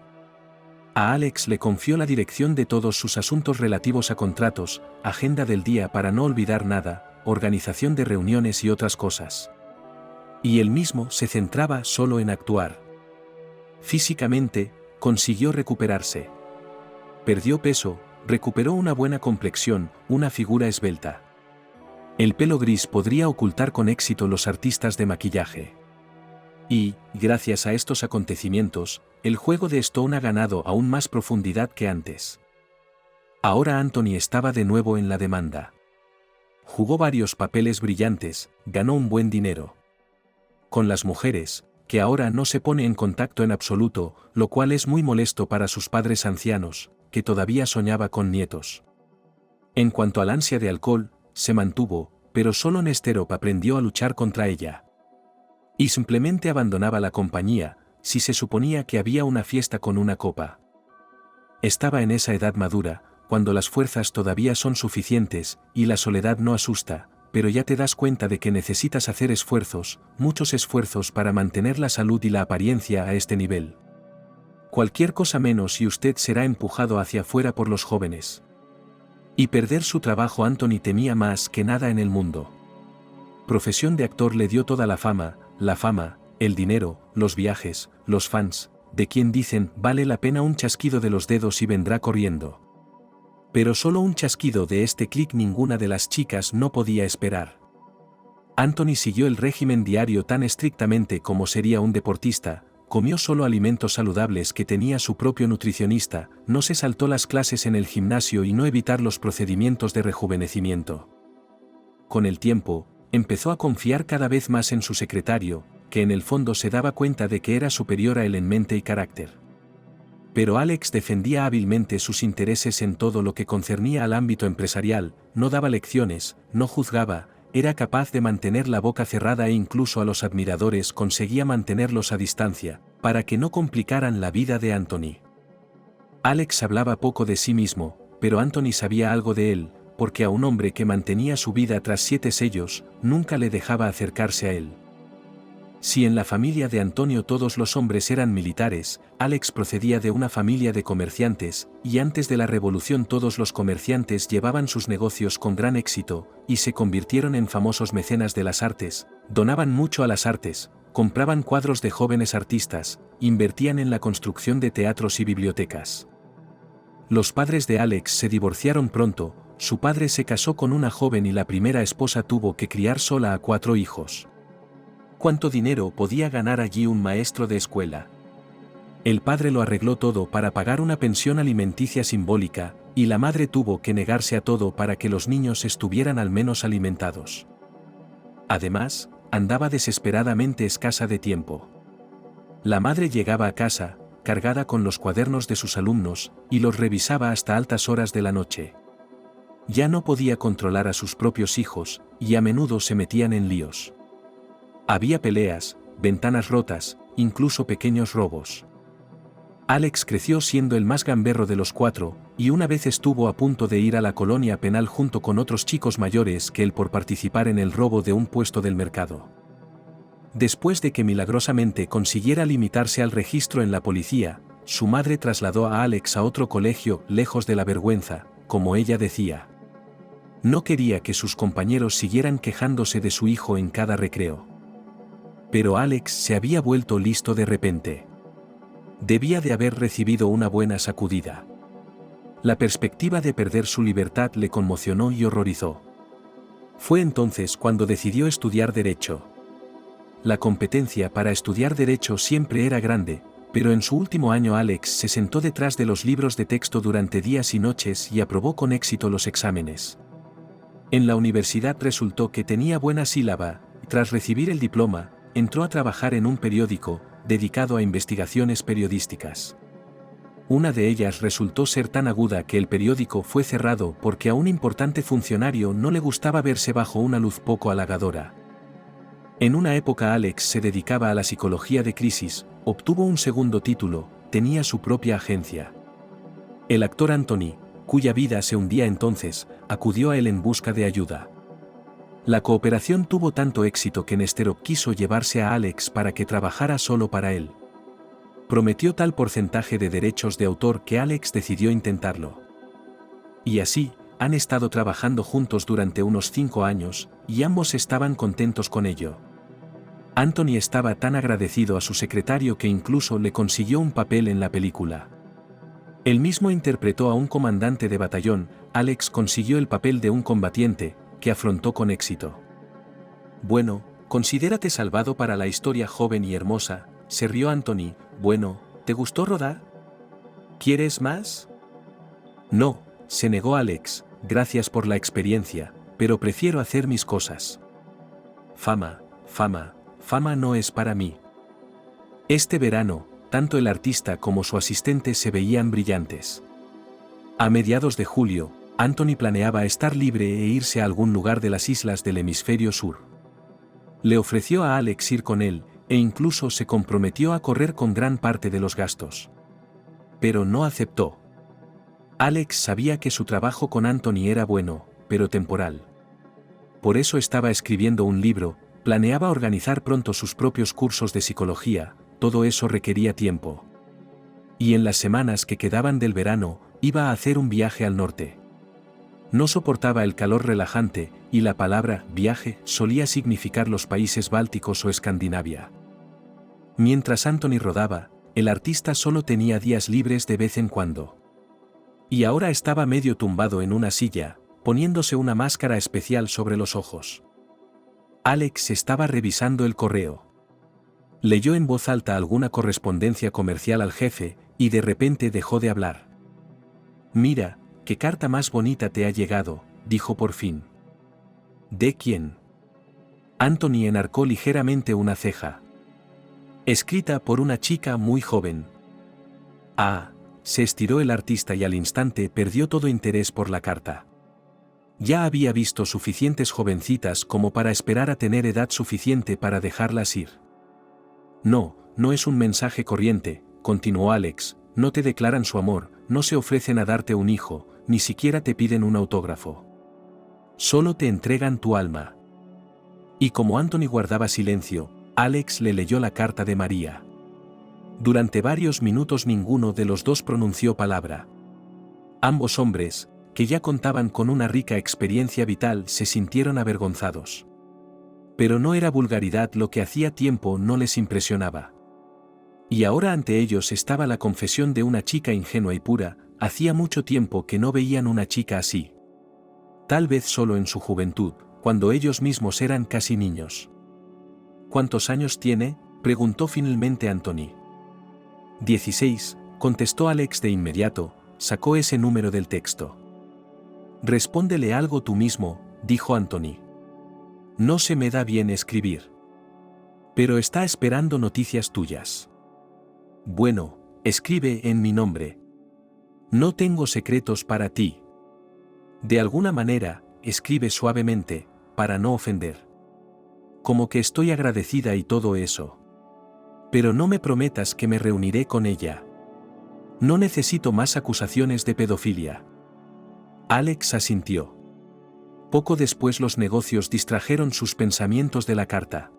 A Alex le confió la dirección de todos sus asuntos relativos a contratos, agenda del día para no olvidar nada, organización de reuniones y otras cosas. Y él mismo se centraba solo en actuar. Físicamente, consiguió recuperarse. Perdió peso, recuperó una buena complexión, una figura esbelta. El pelo gris podría ocultar con éxito los artistas de maquillaje. Y, gracias a estos acontecimientos, el juego de Stone ha ganado aún más profundidad que antes. Ahora Anthony estaba de nuevo en la demanda. Jugó varios papeles brillantes, ganó un buen dinero. Con las mujeres, que ahora no se pone en contacto en absoluto, lo cual es muy molesto para sus padres ancianos, que todavía soñaba con nietos. En cuanto al ansia de alcohol, se mantuvo, pero solo Nesterov aprendió a luchar contra ella. Y simplemente abandonaba la compañía, si se suponía que había una fiesta con una copa. Estaba en esa edad madura, cuando las fuerzas todavía son suficientes, y la soledad no asusta, pero ya te das cuenta de que necesitas hacer esfuerzos, muchos esfuerzos para mantener la salud y la apariencia a este nivel. Cualquier cosa menos y usted será empujado hacia afuera por los jóvenes. Y perder su trabajo Anthony temía más que nada en el mundo. Profesión de actor le dio toda la fama, el dinero, los viajes, los fans, de quien dicen vale la pena un chasquido de los dedos y vendrá corriendo. Pero solo un chasquido de este clic ninguna de las chicas no podía esperar. Anthony siguió el régimen diario tan estrictamente como sería un deportista, comió solo alimentos saludables que tenía su propio nutricionista, no se saltó las clases en el gimnasio y no evitar los procedimientos de rejuvenecimiento. Con el tiempo, empezó a confiar cada vez más en su secretario, que en el fondo se daba cuenta de que era superior a él en mente y carácter. Pero Alex defendía hábilmente sus intereses en todo lo que concernía al ámbito empresarial, no daba lecciones, no juzgaba, era capaz de mantener la boca cerrada e incluso a los admiradores conseguía mantenerlos a distancia, para que no complicaran la vida de Anthony. Alex hablaba poco de sí mismo, pero Anthony sabía algo de él, porque a un hombre que mantenía su vida tras 7 sellos, nunca le dejaba acercarse a él. Si en la familia de Antonio todos los hombres eran militares, Alex procedía de una familia de comerciantes, y antes de la revolución todos los comerciantes llevaban sus negocios con gran éxito, y se convirtieron en famosos mecenas de las artes, donaban mucho a las artes, compraban cuadros de jóvenes artistas, invertían en la construcción de teatros y bibliotecas. Los padres de Alex se divorciaron pronto, su padre se casó con una joven y la primera esposa tuvo que criar sola a 4 hijos. ¿Cuánto dinero podía ganar allí un maestro de escuela? El padre lo arregló todo para pagar una pensión alimenticia simbólica, y la madre tuvo que negarse a todo para que los niños estuvieran al menos alimentados. Además, andaba desesperadamente escasa de tiempo. La madre llegaba a casa, cargada con los cuadernos de sus alumnos, y los revisaba hasta altas horas de la noche. Ya no podía controlar a sus propios hijos, y a menudo se metían en líos. Había peleas, ventanas rotas, incluso pequeños robos. Alex creció siendo el más gamberro de los 4, y una vez estuvo a punto de ir a la colonia penal junto con otros chicos mayores que él por participar en el robo de un puesto del mercado. Después de que milagrosamente consiguiera limitarse al registro en la policía, su madre trasladó a Alex a otro colegio lejos de la vergüenza, como ella decía. No quería que sus compañeros siguieran quejándose de su hijo en cada recreo. Pero Alex se había vuelto listo de repente. Debía de haber recibido una buena sacudida. La perspectiva de perder su libertad le conmocionó y horrorizó. Fue entonces cuando decidió estudiar Derecho. La competencia para estudiar Derecho siempre era grande, pero en su último año Alex se sentó detrás de los libros de texto durante días y noches y aprobó con éxito los exámenes. En la universidad resultó que tenía buena sílaba, y tras recibir el diploma, entró a trabajar en un periódico, dedicado a investigaciones periodísticas. Una de ellas resultó ser tan aguda que el periódico fue cerrado porque a un importante funcionario no le gustaba verse bajo una luz poco halagadora. En una época Alex se dedicaba a la psicología de crisis, obtuvo un segundo título, tenía su propia agencia. El actor Anthony, cuya vida se hundía entonces, acudió a él en busca de ayuda. La cooperación tuvo tanto éxito que Nesterov quiso llevarse a Alex para que trabajara solo para él. Prometió tal porcentaje de derechos de autor que Alex decidió intentarlo. Y así, han estado trabajando juntos durante unos 5 años, y ambos estaban contentos con ello. Anthony estaba tan agradecido a su secretario que incluso le consiguió un papel en la película. Él mismo interpretó a un comandante de batallón. Alex consiguió el papel de un combatiente, que afrontó con éxito. Bueno, considérate salvado para la historia joven y hermosa, se rió Anthony. Bueno, ¿te gustó rodar? ¿Quieres más? No, se negó Alex, gracias por la experiencia, pero prefiero hacer mis cosas. Fama no es para mí. Este verano, tanto el artista como su asistente se veían brillantes. A mediados de julio, Anthony planeaba estar libre e irse a algún lugar de las islas del hemisferio sur. Le ofreció a Alex ir con él, e incluso se comprometió a correr con gran parte de los gastos. Pero no aceptó. Alex sabía que su trabajo con Anthony era bueno, pero temporal. Por eso estaba escribiendo un libro, planeaba organizar pronto sus propios cursos de psicología, todo eso requería tiempo. Y en las semanas que quedaban del verano, iba a hacer un viaje al norte. No soportaba el calor relajante, y la palabra viaje solía significar los países bálticos o Escandinavia. Mientras Anthony rodaba, el artista solo tenía días libres de vez en cuando. Y ahora estaba medio tumbado en una silla, poniéndose una máscara especial sobre los ojos. Alex estaba revisando el correo. Leyó en voz alta alguna correspondencia comercial al jefe, y de repente dejó de hablar. «Mira, qué carta más bonita te ha llegado», dijo por fin. «¿De quién?» Anthony enarcó ligeramente una ceja. «Escrita por una chica muy joven». «Ah», se estiró el artista y al instante perdió todo interés por la carta. Ya había visto suficientes jovencitas como para esperar a tener edad suficiente para dejarlas ir. «No, no es un mensaje corriente», continuó Alex, «no te declaran su amor, no se ofrecen a darte un hijo, ni siquiera te piden un autógrafo. Solo te entregan tu alma». Y como Anthony guardaba silencio, Alex le leyó la carta de María. Durante varios minutos ninguno de los dos pronunció palabra. Ambos hombres, que ya contaban con una rica experiencia vital, se sintieron avergonzados. Pero no era vulgaridad lo que hacía tiempo no les impresionaba. Y ahora ante ellos estaba la confesión de una chica ingenua y pura. Hacía mucho tiempo que no veían una chica así. Tal vez solo en su juventud, cuando ellos mismos eran casi niños. «¿Cuántos años tiene?», preguntó finalmente Anthony. 16, contestó Alex de inmediato, sacó ese número del texto. «Respóndele algo tú mismo», dijo Anthony. «No se me da bien escribir. Pero está esperando noticias tuyas». «Bueno, escribe en mi nombre. No tengo secretos para ti. De alguna manera, escribe suavemente, para no ofender. Como que estoy agradecida y todo eso. Pero no me prometas que me reuniré con ella. No necesito más acusaciones de pedofilia». Alex asintió. Poco después los negocios distrajeron sus pensamientos de la carta.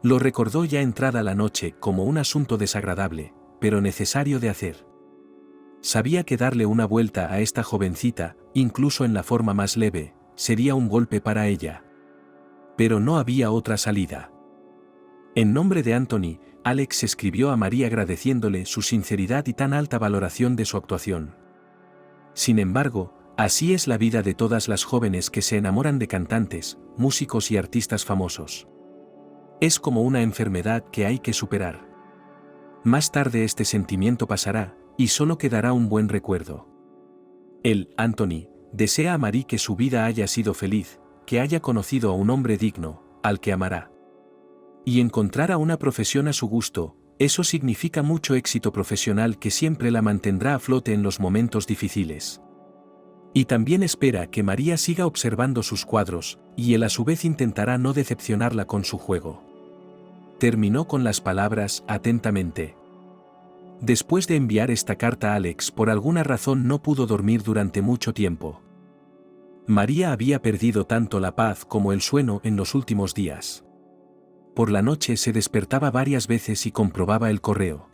Lo recordó ya entrada la noche como un asunto desagradable, pero necesario de hacer. Sabía que darle una vuelta a esta jovencita, incluso en la forma más leve, sería un golpe para ella. Pero no había otra salida. En nombre de Anthony, Alex escribió a María agradeciéndole su sinceridad y tan alta valoración de su actuación. Sin embargo, así es la vida de todas las jóvenes que se enamoran de cantantes, músicos y artistas famosos. Es como una enfermedad que hay que superar. Más tarde este sentimiento pasará, y solo quedará un buen recuerdo. Él, Anthony, desea a Marie que su vida haya sido feliz, que haya conocido a un hombre digno, al que amará. Y encontrar a una profesión a su gusto, eso significa mucho éxito profesional que siempre la mantendrá a flote en los momentos difíciles. Y también espera que María siga observando sus cuadros, y él a su vez intentará no decepcionarla con su juego. Terminó con las palabras «atentamente». Después de enviar esta carta, Alex por alguna razón no pudo dormir durante mucho tiempo. María había perdido tanto la paz como el sueño en los últimos días. Por la noche se despertaba varias veces y comprobaba el correo.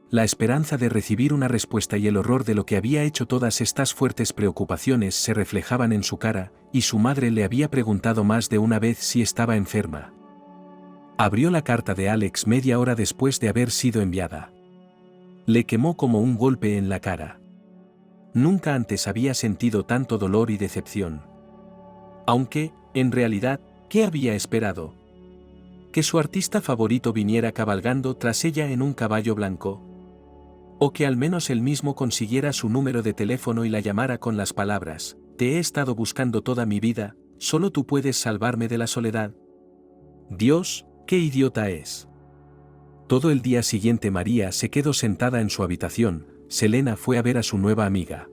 La esperanza de recibir una respuesta y el horror de lo que había hecho todas estas fuertes preocupaciones se reflejaban en su cara, y su madre le había preguntado más de una vez si estaba enferma. Abrió la carta de Alex media hora después de haber sido enviada. Le quemó como un golpe en la cara. Nunca antes había sentido tanto dolor y decepción. Aunque, en realidad, ¿qué había esperado? ¿Que su artista favorito viniera cabalgando tras ella en un caballo blanco? ¿O que al menos él mismo consiguiera su número de teléfono y la llamara con las palabras: «Te he estado buscando toda mi vida, solo tú puedes salvarme de la soledad»? Dios, qué idiota es. Todo el día siguiente María se quedó sentada en su habitación. Selena fue a ver a su nueva amiga.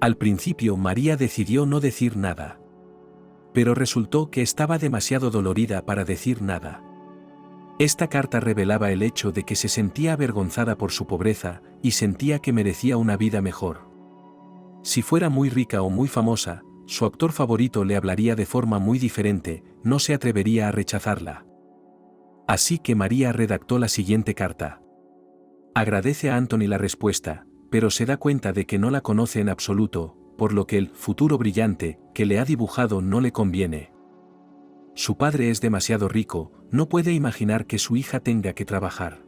Al principio María decidió no decir nada. Pero resultó que estaba demasiado dolorida para decir nada. Esta carta revelaba el hecho de que se sentía avergonzada por su pobreza y sentía que merecía una vida mejor. Si fuera muy rica o muy famosa, su actor favorito le hablaría de forma muy diferente, no se atrevería a rechazarla. Así que María redactó la siguiente carta. Agradece a Anthony la respuesta, pero se da cuenta de que no la conoce en absoluto, por lo que el futuro brillante que le ha dibujado no le conviene. Su padre es demasiado rico, no puede imaginar que su hija tenga que trabajar.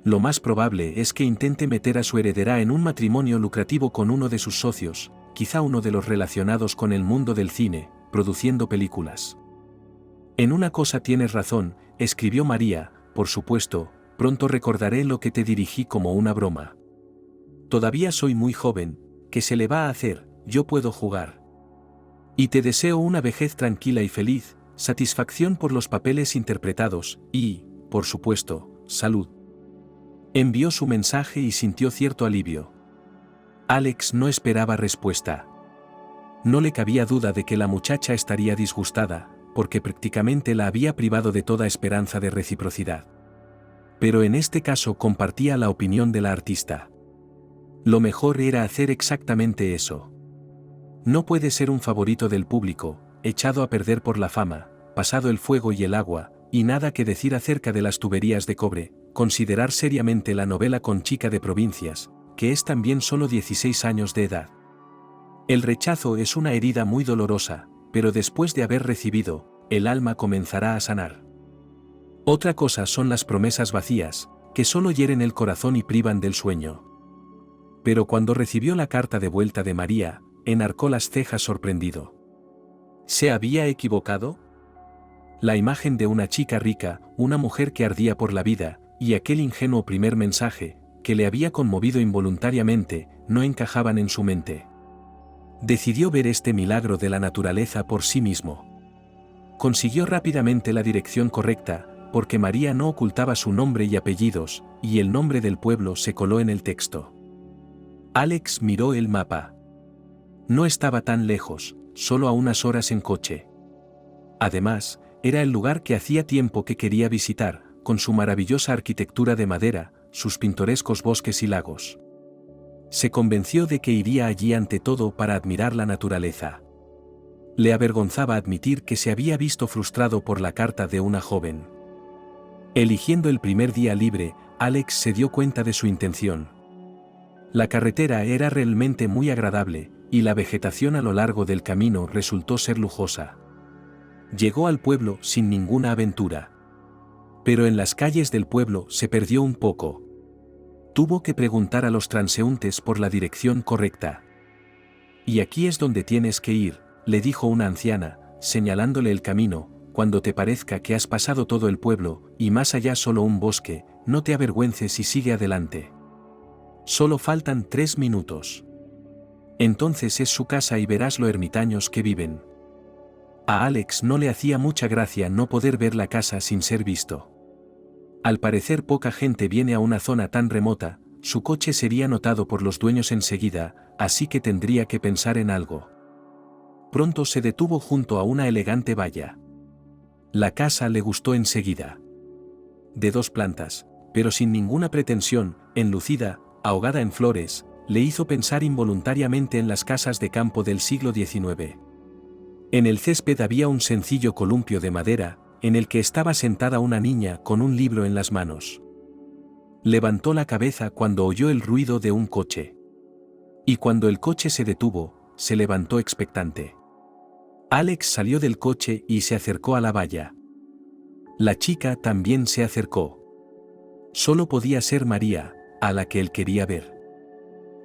Lo más probable es que intente meter a su heredera en un matrimonio lucrativo con uno de sus socios, quizá uno de los relacionados con el mundo del cine, produciendo películas. En una cosa tienes razón, escribió María, por supuesto, pronto recordaré lo que te dirigí como una broma. Todavía soy muy joven, ¿qué se le va a hacer? Yo puedo jugar. Y te deseo una vejez tranquila y feliz, satisfacción por los papeles interpretados, y, por supuesto, salud. Envió su mensaje y sintió cierto alivio. Alex no esperaba respuesta. No le cabía duda de que la muchacha estaría disgustada, porque prácticamente la había privado de toda esperanza de reciprocidad. Pero en este caso compartía la opinión de la artista. Lo mejor era hacer exactamente eso. No puede ser un favorito del público, echado a perder por la fama, pasado el fuego y el agua, y nada que decir acerca de las tuberías de cobre, considerar seriamente la novela con chica de provincias, que es también solo 16 años de edad. El rechazo es una herida muy dolorosa, pero después de haber recibido, el alma comenzará a sanar. Otra cosa son las promesas vacías, que solo hieren el corazón y privan del sueño. Pero cuando recibió la carta de vuelta de María, enarcó las cejas sorprendido. ¿Se había equivocado? La imagen de una chica rica, una mujer que ardía por la vida, y aquel ingenuo primer mensaje, que le había conmovido involuntariamente, no encajaban en su mente. Decidió ver este milagro de la naturaleza por sí mismo. Consiguió rápidamente la dirección correcta, porque María no ocultaba su nombre y apellidos, y el nombre del pueblo se coló en el texto. Alex miró el mapa. No estaba tan lejos, solo a unas horas en coche. Además, era el lugar que hacía tiempo que quería visitar, con su maravillosa arquitectura de madera, sus pintorescos bosques y lagos. Se convenció de que iría allí ante todo para admirar la naturaleza. Le avergonzaba admitir que se había visto frustrado por la carta de una joven. Eligiendo el primer día libre, Alex se dio cuenta de su intención. La carretera era realmente muy agradable, y la vegetación a lo largo del camino resultó ser lujosa. Llegó al pueblo sin ninguna aventura. Pero en las calles del pueblo se perdió un poco. Tuvo que preguntar a los transeúntes por la dirección correcta. «Y aquí es donde tienes que ir», le dijo una anciana, señalándole el camino. «Cuando te parezca que has pasado todo el pueblo, y más allá solo un bosque, no te avergüences y sigue adelante. Solo faltan 3 minutos. Entonces es su casa y verás lo ermitaños que viven». A Alex no le hacía mucha gracia no poder ver la casa sin ser visto. Al parecer poca gente viene a una zona tan remota, su coche sería notado por los dueños enseguida, así que tendría que pensar en algo. Pronto se detuvo junto a una elegante valla. La casa le gustó enseguida. De 2 plantas, pero sin ninguna pretensión, enlucida, ahogada en flores, le hizo pensar involuntariamente en las casas de campo del siglo XIX. En el césped había un sencillo columpio de madera, en el que estaba sentada una niña con un libro en las manos. Levantó la cabeza cuando oyó el ruido de un coche. Y cuando el coche se detuvo, se levantó expectante. Alex salió del coche y se acercó a la valla. La chica también se acercó. Solo podía ser María, a la que él quería ver.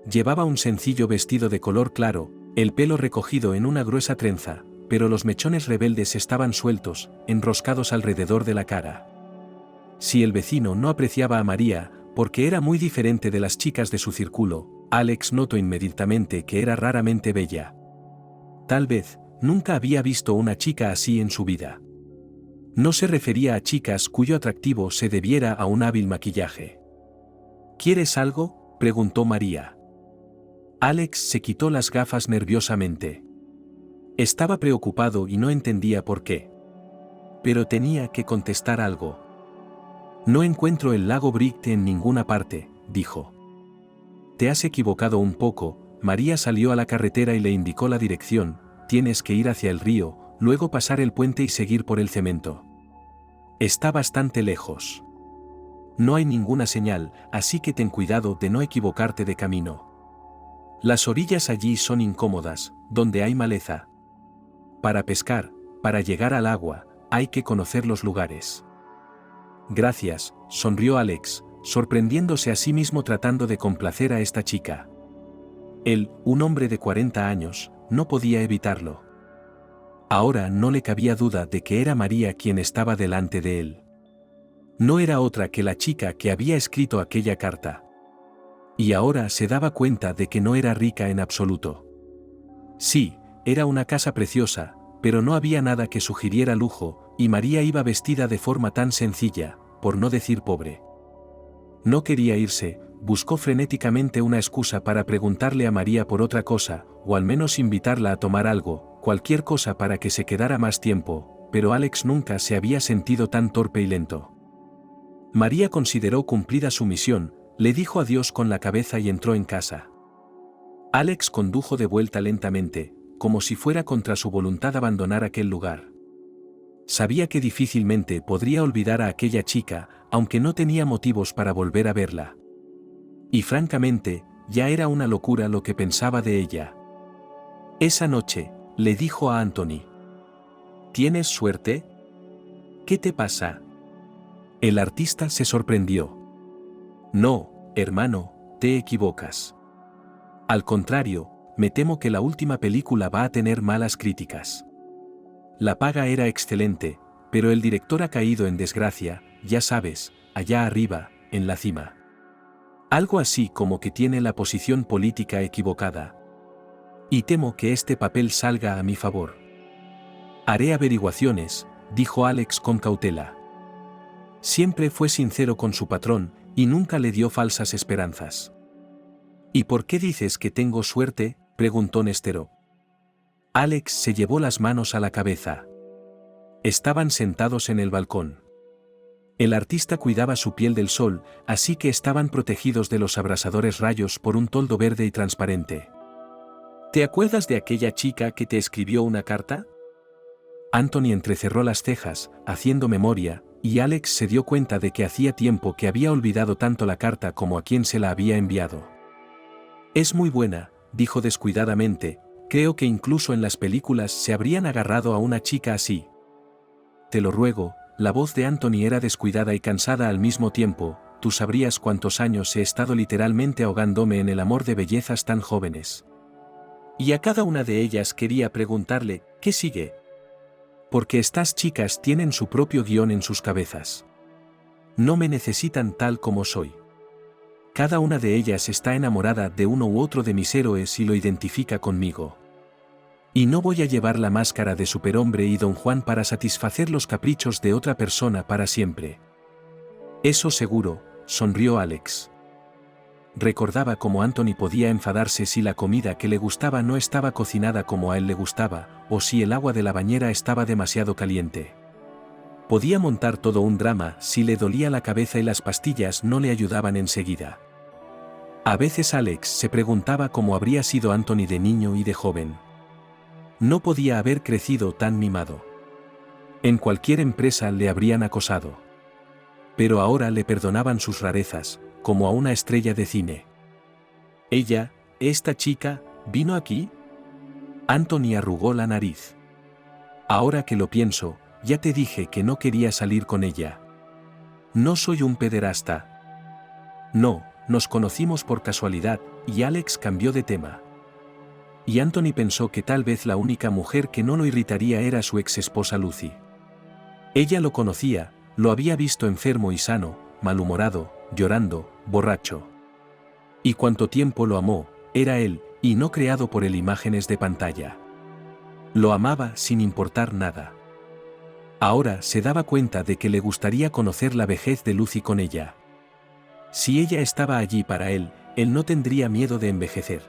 Llevaba un sencillo vestido de color claro, el pelo recogido en una gruesa trenza, pero los mechones rebeldes estaban sueltos, enroscados alrededor de la cara. Si el vecino no apreciaba a María, porque era muy diferente de las chicas de su círculo, Alex notó inmediatamente que era raramente bella. Tal vez, nunca había visto una chica así en su vida. No se refería a chicas cuyo atractivo se debiera a un hábil maquillaje. ¿Quieres algo?, preguntó María. Alex se quitó las gafas nerviosamente. Estaba preocupado y no entendía por qué. Pero tenía que contestar algo. No encuentro el lago Bright en ninguna parte, dijo. Te has equivocado un poco. María salió a la carretera y le indicó la dirección. Tienes que ir hacia el río, luego pasar el puente y seguir por el cemento. Está bastante lejos. No hay ninguna señal, así que ten cuidado de no equivocarte de camino. Las orillas allí son incómodas, donde hay maleza. Para pescar, para llegar al agua, hay que conocer los lugares. Gracias, sonrió Alex, sorprendiéndose a sí mismo tratando de complacer a esta chica. Él, un hombre de 40 años, no podía evitarlo. Ahora no le cabía duda de que era María quien estaba delante de él. No era otra que la chica que había escrito aquella carta. Y ahora se daba cuenta de que no era rica en absoluto. Sí, era una casa preciosa, pero no había nada que sugiriera lujo, y María iba vestida de forma tan sencilla, por no decir pobre. No quería irse, buscó frenéticamente una excusa para preguntarle a María por otra cosa, o al menos invitarla a tomar algo, cualquier cosa para que se quedara más tiempo, pero Alex nunca se había sentido tan torpe y lento. María consideró cumplida su misión, le dijo adiós con la cabeza y entró en casa. Alex condujo de vuelta lentamente, como si fuera contra su voluntad abandonar aquel lugar. Sabía que difícilmente podría olvidar a aquella chica, aunque no tenía motivos para volver a verla. Y francamente, ya era una locura lo que pensaba de ella. Esa noche, le dijo a Anthony. ¿Tienes suerte? ¿Qué te pasa? El artista se sorprendió. No, hermano, te equivocas. Al contrario, me temo que la última película va a tener malas críticas. La paga era excelente, pero el director ha caído en desgracia, ya sabes, allá arriba, en la cima. Algo así como que tiene la posición política equivocada. Y temo que este papel salga a mi favor. Haré averiguaciones, dijo Alex con cautela. Siempre fue sincero con su patrón, y nunca le dio falsas esperanzas. ¿Y por qué dices que tengo suerte?, preguntó Nestero. Alex se llevó las manos a la cabeza. Estaban sentados en el balcón. El artista cuidaba su piel del sol, así que estaban protegidos de los abrasadores rayos por un toldo verde y transparente. ¿Te acuerdas de aquella chica que te escribió una carta? Anthony entrecerró las cejas, haciendo memoria, y Alex se dio cuenta de que hacía tiempo que había olvidado tanto la carta como a quien se la había enviado. Es muy buena, dijo descuidadamente, creo que incluso en las películas se habrían agarrado a una chica así. Te lo ruego, la voz de Anthony era descuidada y cansada al mismo tiempo, tú sabrías cuántos años he estado literalmente ahogándome en el amor de bellezas tan jóvenes. Y a cada una de ellas quería preguntarle, ¿qué sigue? Porque estas chicas tienen su propio guión en sus cabezas. No me necesitan tal como soy. Cada una de ellas está enamorada de uno u otro de mis héroes y lo identifica conmigo. Y no voy a llevar la máscara de superhombre y Don Juan para satisfacer los caprichos de otra persona para siempre. Eso seguro, sonrió Alex. Recordaba cómo Anthony podía enfadarse si la comida que le gustaba no estaba cocinada como a él le gustaba, o si el agua de la bañera estaba demasiado caliente. Podía montar todo un drama si le dolía la cabeza y las pastillas no le ayudaban enseguida. A veces Alex se preguntaba cómo habría sido Anthony de niño y de joven. No podía haber crecido tan mimado. En cualquier empresa le habrían acosado. Pero ahora le perdonaban sus rarezas, como a una estrella de cine. Ella, esta chica, ¿vino aquí? Anthony arrugó la nariz. Ahora que lo pienso, ya te dije que no quería salir con ella. No soy un pederasta. No, nos conocimos por casualidad, y Alex cambió de tema. Y Anthony pensó que tal vez la única mujer que no lo irritaría era su ex esposa Lucy. Ella lo conocía, lo había visto enfermo y sano, malhumorado, llorando, borracho. Y cuánto tiempo lo amó, era él, y no creado por él imágenes de pantalla. Lo amaba sin importar nada. Ahora se daba cuenta de que le gustaría conocer la vejez de Lucy con ella. Si ella estaba allí para él no tendría miedo de envejecer.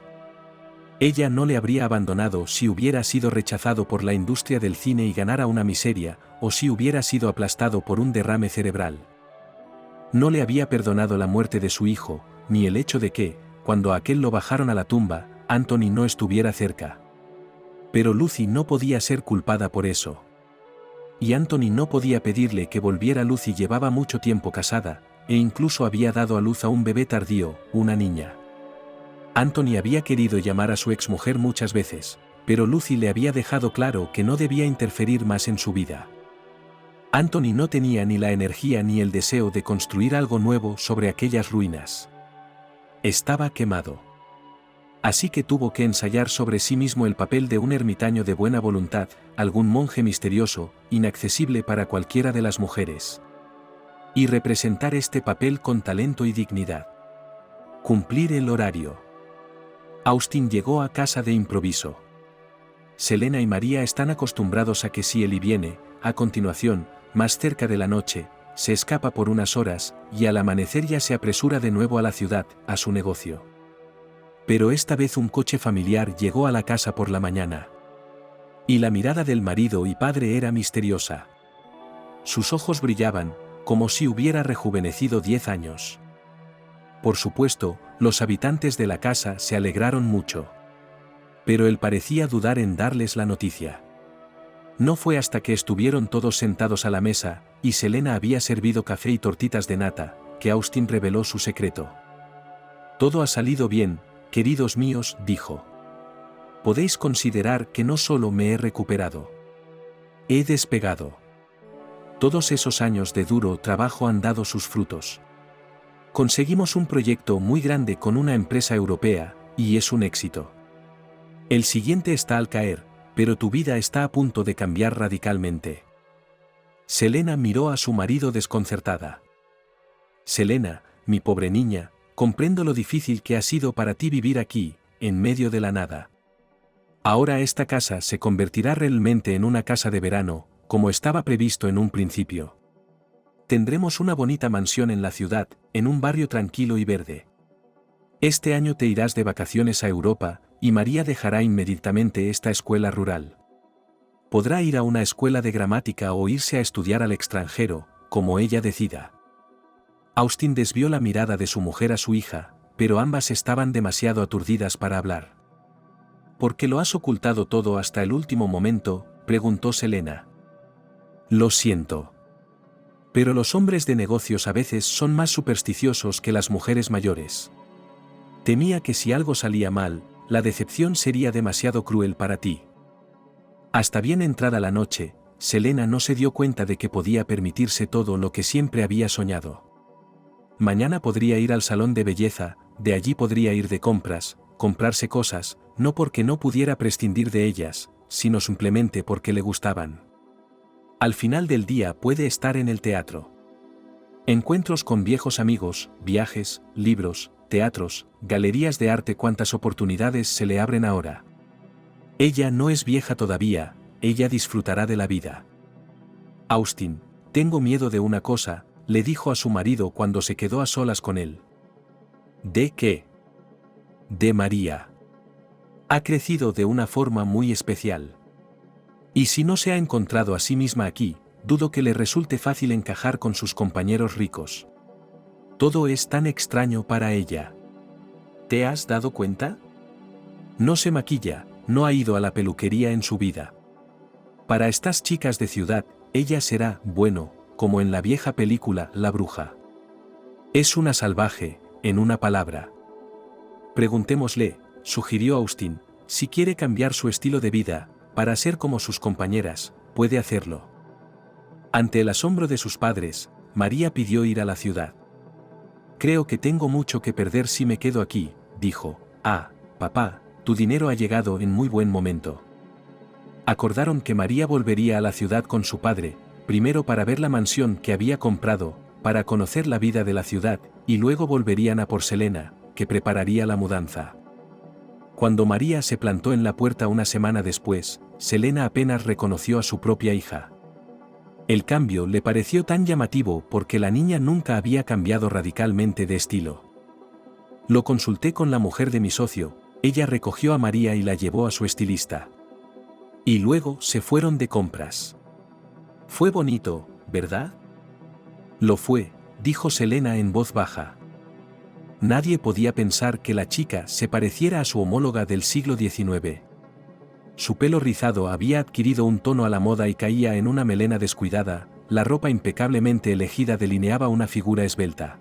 Ella no le habría abandonado si hubiera sido rechazado por la industria del cine y ganara una miseria, o si hubiera sido aplastado por un derrame cerebral. No le había perdonado la muerte de su hijo, ni el hecho de que, cuando a aquel lo bajaron a la tumba, Anthony no estuviera cerca. Pero Lucy no podía ser culpada por eso. Y Anthony no podía pedirle que volviera. Lucy llevaba mucho tiempo casada, e incluso había dado a luz a un bebé tardío, una niña. Anthony había querido llamar a su exmujer muchas veces, pero Lucy le había dejado claro que no debía interferir más en su vida. Anthony no tenía ni la energía ni el deseo de construir algo nuevo sobre aquellas ruinas. Estaba quemado. Así que tuvo que ensayar sobre sí mismo el papel de un ermitaño de buena voluntad, algún monje misterioso, inaccesible para cualquiera de las mujeres. Y representar este papel con talento y dignidad. Cumplir el horario. Austin llegó a casa de improviso. Selena y María están acostumbrados a que si él viene, a continuación, más cerca de la noche, se escapa por unas horas, y al amanecer ya se apresura de nuevo a la ciudad, a su negocio. Pero esta vez un coche familiar llegó a la casa por la mañana. Y la mirada del marido y padre era misteriosa. Sus ojos brillaban, como si hubiera rejuvenecido 10 años. Por supuesto, los habitantes de la casa se alegraron mucho. Pero él parecía dudar en darles la noticia. No fue hasta que estuvieron todos sentados a la mesa, y Selena había servido café y tortitas de nata, que Austin reveló su secreto. Todo ha salido bien, queridos míos, dijo. Podéis considerar que no solo me he recuperado. He despegado. Todos esos años de duro trabajo han dado sus frutos. Conseguimos un proyecto muy grande con una empresa europea, y es un éxito. El siguiente está al caer, pero tu vida está a punto de cambiar radicalmente. Selena miró a su marido desconcertada. Selena, mi pobre niña, comprendo lo difícil que ha sido para ti vivir aquí, en medio de la nada. Ahora esta casa se convertirá realmente en una casa de verano, como estaba previsto en un principio. Tendremos una bonita mansión en la ciudad, en un barrio tranquilo y verde. Este año te irás de vacaciones a Europa, y María dejará inmediatamente esta escuela rural. Podrá ir a una escuela de gramática o irse a estudiar al extranjero, como ella decida. Austin desvió la mirada de su mujer a su hija, pero ambas estaban demasiado aturdidas para hablar. ¿Por qué lo has ocultado todo hasta el último momento?, preguntó Selena. Lo siento. Pero los hombres de negocios a veces son más supersticiosos que las mujeres mayores. Temía que si algo salía mal, la decepción sería demasiado cruel para ti. Hasta bien entrada la noche, Selena no se dio cuenta de que podía permitirse todo lo que siempre había soñado. Mañana podría ir al salón de belleza, de allí podría ir de compras, comprarse cosas, no porque no pudiera prescindir de ellas, sino simplemente porque le gustaban. Al final del día puede estar en el teatro. Encuentros con viejos amigos, viajes, libros, teatros, galerías de arte. Cuántas oportunidades se le abren ahora. Ella no es vieja todavía, ella disfrutará de la vida. Austin, tengo miedo de una cosa, le dijo a su marido cuando se quedó a solas con él. ¿De qué? De María. Ha crecido de una forma muy especial. Y si no se ha encontrado a sí misma aquí, dudo que le resulte fácil encajar con sus compañeros ricos. Todo es tan extraño para ella. ¿Te has dado cuenta? No se maquilla, no ha ido a la peluquería en su vida. Para estas chicas de ciudad, ella será, bueno, como en la vieja película La Bruja. Es una salvaje, en una palabra. Preguntémosle, sugirió Austin, si quiere cambiar su estilo de vida, para ser como sus compañeras, puede hacerlo. Ante el asombro de sus padres, María pidió ir a la ciudad. Creo que tengo mucho que perder si me quedo aquí, dijo. Ah, papá, tu dinero ha llegado en muy buen momento. Acordaron que María volvería a la ciudad con su padre, primero para ver la mansión que había comprado, para conocer la vida de la ciudad, y luego volverían a por Selena, que prepararía la mudanza. Cuando María se plantó en la puerta una semana después, Selena apenas reconoció a su propia hija. El cambio le pareció tan llamativo porque la niña nunca había cambiado radicalmente de estilo. Lo consulté con la mujer de mi socio, ella recogió a María y la llevó a su estilista. Y luego se fueron de compras. Fue bonito, ¿verdad? Lo fue, dijo Selena en voz baja. Nadie podía pensar que la chica se pareciera a su homóloga del siglo XIX. Su pelo rizado había adquirido un tono a la moda y caía en una melena descuidada, la ropa impecablemente elegida delineaba una figura esbelta.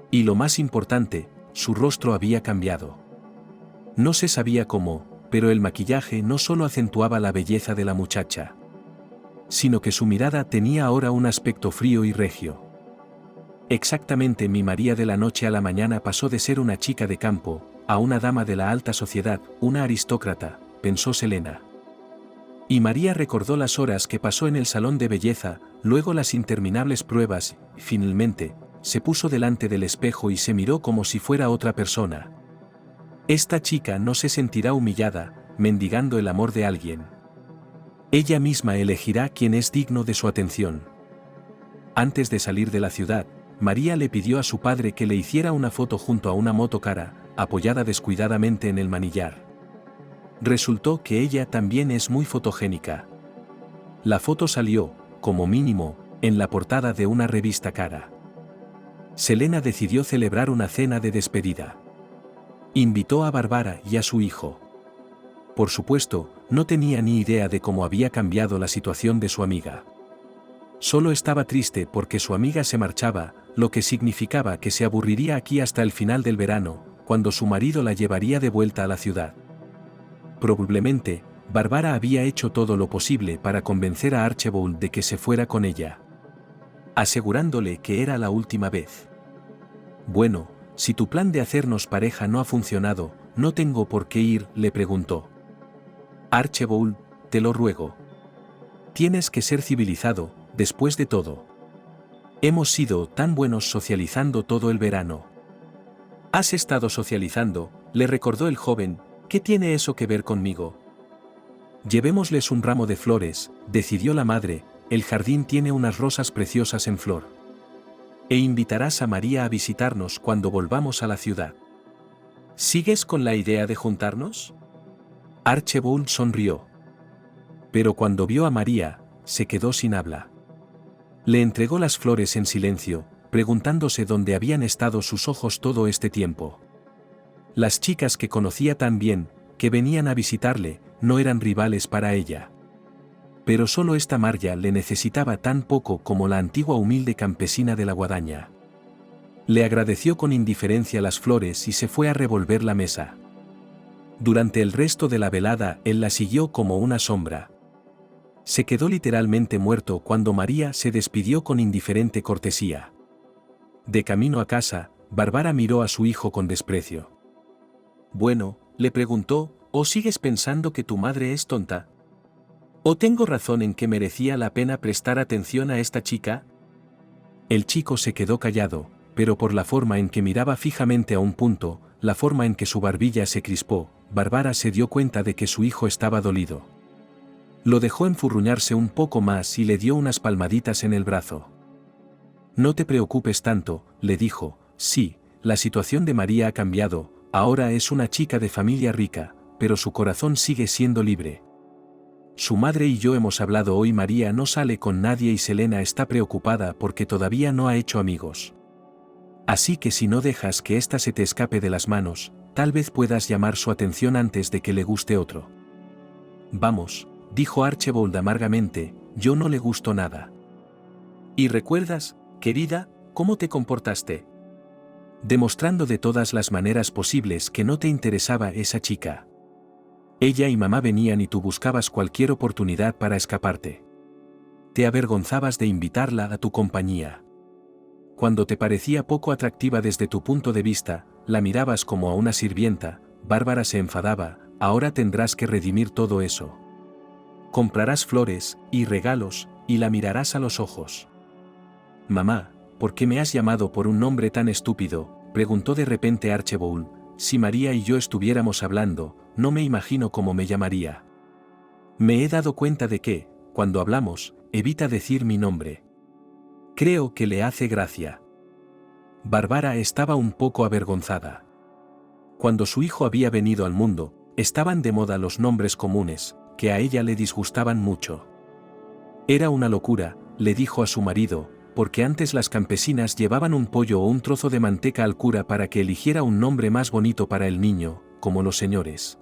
Y lo más importante, su rostro había cambiado. No se sabía cómo, pero el maquillaje no solo acentuaba la belleza de la muchacha, sino que su mirada tenía ahora un aspecto frío y regio. Exactamente, mi María de la noche a la mañana pasó de ser una chica de campo, a una dama de la alta sociedad, una aristócrata, pensó Selena. Y María recordó las horas que pasó en el salón de belleza, luego las interminables pruebas, y finalmente, se puso delante del espejo y se miró como si fuera otra persona. Esta chica no se sentirá humillada, mendigando el amor de alguien. Ella misma elegirá quién es digno de su atención. Antes de salir de la ciudad, María le pidió a su padre que le hiciera una foto junto a una moto cara, apoyada descuidadamente en el manillar. Resultó que ella también es muy fotogénica. La foto salió, como mínimo, en la portada de una revista cara. Selena decidió celebrar una cena de despedida. Invitó a Barbara y a su hijo. Por supuesto, no tenía ni idea de cómo había cambiado la situación de su amiga. Solo estaba triste porque su amiga se marchaba, lo que significaba que se aburriría aquí hasta el final del verano, cuando su marido la llevaría de vuelta a la ciudad. Probablemente, Barbara había hecho todo lo posible para convencer a Archibald de que se fuera con ella, asegurándole que era la última vez. Bueno, si tu plan de hacernos pareja no ha funcionado, ¿no tengo por qué ir?, le preguntó. Archibald, te lo ruego. Tienes que ser civilizado, después de todo. Hemos sido tan buenos socializando todo el verano. Has estado socializando, le recordó el joven. ¿Qué tiene eso que ver conmigo? Llevémosles un ramo de flores, decidió la madre, el jardín tiene unas rosas preciosas en flor. E invitarás a María a visitarnos cuando volvamos a la ciudad. ¿Sigues con la idea de juntarnos? Archibald sonrió. Pero cuando vio a María, se quedó sin habla. Le entregó las flores en silencio, preguntándose dónde habían estado sus ojos todo este tiempo. Las chicas que conocía tan bien, que venían a visitarle, no eran rivales para ella. Pero solo esta María le necesitaba tan poco como la antigua humilde campesina de la guadaña. Le agradeció con indiferencia las flores y se fue a revolver la mesa. Durante el resto de la velada él la siguió como una sombra. Se quedó literalmente muerto cuando María se despidió con indiferente cortesía. De camino a casa, Bárbara miró a su hijo con desprecio. Bueno, le preguntó, ¿o sigues pensando que tu madre es tonta? ¿O tengo razón en que merecía la pena prestar atención a esta chica? El chico se quedó callado, pero por la forma en que miraba fijamente a un punto, la forma en que su barbilla se crispó, Bárbara se dio cuenta de que su hijo estaba dolido. Lo dejó enfurruñarse un poco más y le dio unas palmaditas en el brazo. No te preocupes tanto, le dijo, sí, la situación de María ha cambiado, ahora es una chica de familia rica, pero su corazón sigue siendo libre. Su madre y yo hemos hablado hoy. María no sale con nadie y Selena está preocupada porque todavía no ha hecho amigos. Así que si no dejas que ésta se te escape de las manos, tal vez puedas llamar su atención antes de que le guste otro. Vamos, dijo Archibald amargamente, yo no le gusto nada. ¿Y recuerdas, querida, cómo te comportaste? Demostrando de todas las maneras posibles que no te interesaba esa chica. Ella y mamá venían y tú buscabas cualquier oportunidad para escaparte. Te avergonzabas de invitarla a tu compañía. Cuando te parecía poco atractiva desde tu punto de vista, la mirabas como a una sirvienta. Bárbara se enfadaba, ahora tendrás que redimir todo eso. Comprarás flores y regalos, y la mirarás a los ojos. Mamá, ¿por qué me has llamado por un nombre tan estúpido?, preguntó de repente Archibald. Si María y yo estuviéramos hablando, no me imagino cómo me llamaría. Me he dado cuenta de que, cuando hablamos, evita decir mi nombre. Creo que le hace gracia. Bárbara estaba un poco avergonzada. Cuando su hijo había venido al mundo, estaban de moda los nombres comunes, que a ella le disgustaban mucho. Era una locura, le dijo a su marido, porque antes las campesinas llevaban un pollo o un trozo de manteca al cura para que eligiera un nombre más bonito para el niño, como los señores.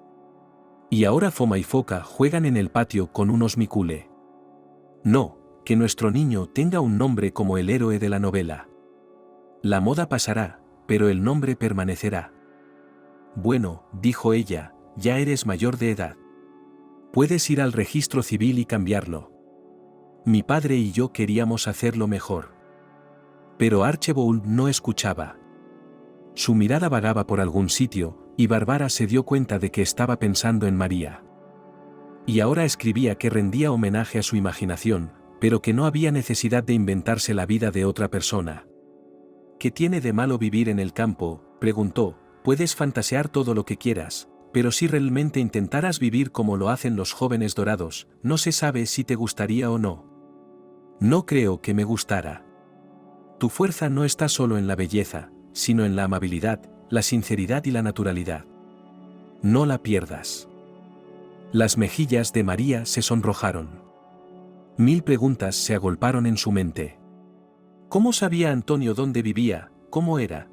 Y ahora Foma y Foca juegan en el patio con unos micule. No, que nuestro niño tenga un nombre como el héroe de la novela. La moda pasará, pero el nombre permanecerá. Bueno, dijo ella, ya eres mayor de edad. Puedes ir al registro civil y cambiarlo. Mi padre y yo queríamos hacerlo mejor. Pero Archibald no escuchaba. Su mirada vagaba por algún sitio, y Bárbara se dio cuenta de que estaba pensando en María. Y ahora escribía que rendía homenaje a su imaginación, pero que no había necesidad de inventarse la vida de otra persona. ¿Qué tiene de malo vivir en el campo?, preguntó. Puedes fantasear todo lo que quieras, pero si realmente intentaras vivir como lo hacen los jóvenes dorados, no se sabe si te gustaría o no. No creo que me gustara. Tu fuerza no está solo en la belleza, sino en la amabilidad, la sinceridad y la naturalidad. No la pierdas. Las mejillas de María se sonrojaron. 1000 preguntas se agolparon en su mente. ¿Cómo sabía Antonio dónde vivía? ¿Cómo era?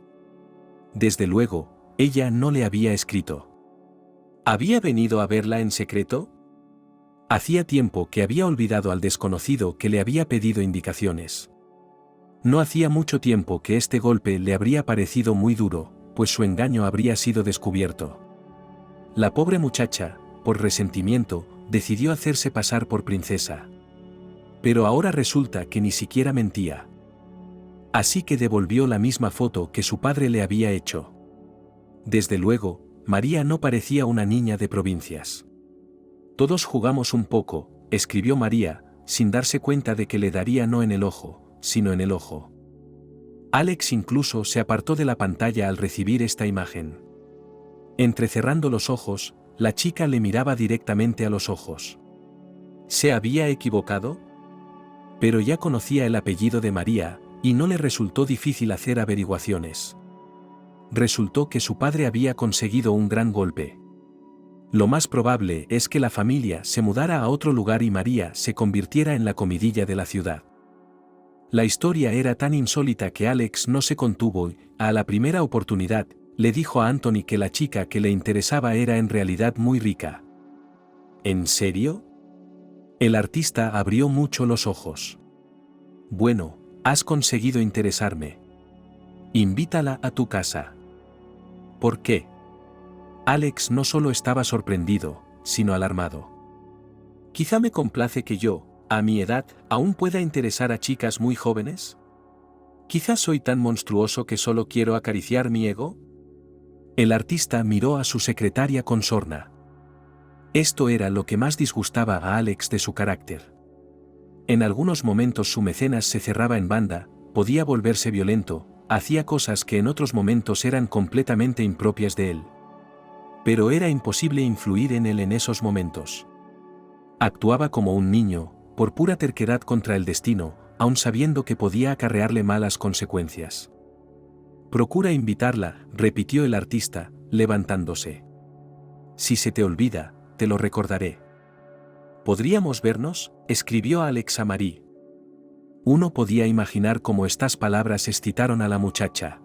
Desde luego, ella no le había escrito. ¿Había venido a verla en secreto? Hacía tiempo que había olvidado al desconocido que le había pedido indicaciones. No hacía mucho tiempo que este golpe le habría parecido muy duro, pues su engaño habría sido descubierto. La pobre muchacha, por resentimiento, decidió hacerse pasar por princesa. Pero ahora resulta que ni siquiera mentía. Así que devolvió la misma foto que su padre le había hecho. Desde luego, María no parecía una niña de provincias. Todos jugamos un poco, escribió María, sin darse cuenta de que le daría no en el ojo, sino en el ojo. Alex incluso se apartó de la pantalla al recibir esta imagen. Entrecerrando los ojos, la chica le miraba directamente a los ojos. ¿Se había equivocado? Pero ya conocía el apellido de María, y no le resultó difícil hacer averiguaciones. Resultó que su padre había conseguido un gran golpe. Lo más probable es que la familia se mudara a otro lugar y María se convirtiera en la comidilla de la ciudad. La historia era tan insólita que Alex no se contuvo y, a la primera oportunidad, le dijo a Anthony que la chica que le interesaba era en realidad muy rica. ¿En serio? El artista abrió mucho los ojos. Bueno, has conseguido interesarme. Invítala a tu casa. ¿Por qué? Alex no solo estaba sorprendido, sino alarmado. Quizá me complace que yo, a mi edad, aún pueda interesar a chicas muy jóvenes. Quizá soy tan monstruoso que solo quiero acariciar mi ego. El artista miró a su secretaria con sorna. Esto era lo que más disgustaba a Alex de su carácter. En algunos momentos su mecenas se cerraba en banda, podía volverse violento, hacía cosas que en otros momentos eran completamente impropias de él. Pero era imposible influir en él en esos momentos. Actuaba como un niño, por pura terquedad contra el destino, aun sabiendo que podía acarrearle malas consecuencias. Procura invitarla, repitió el artista, levantándose. Si se te olvida, te lo recordaré. ¿Podríamos vernos?, escribió Alex a Marie. Uno podía imaginar cómo estas palabras excitaron a la muchacha.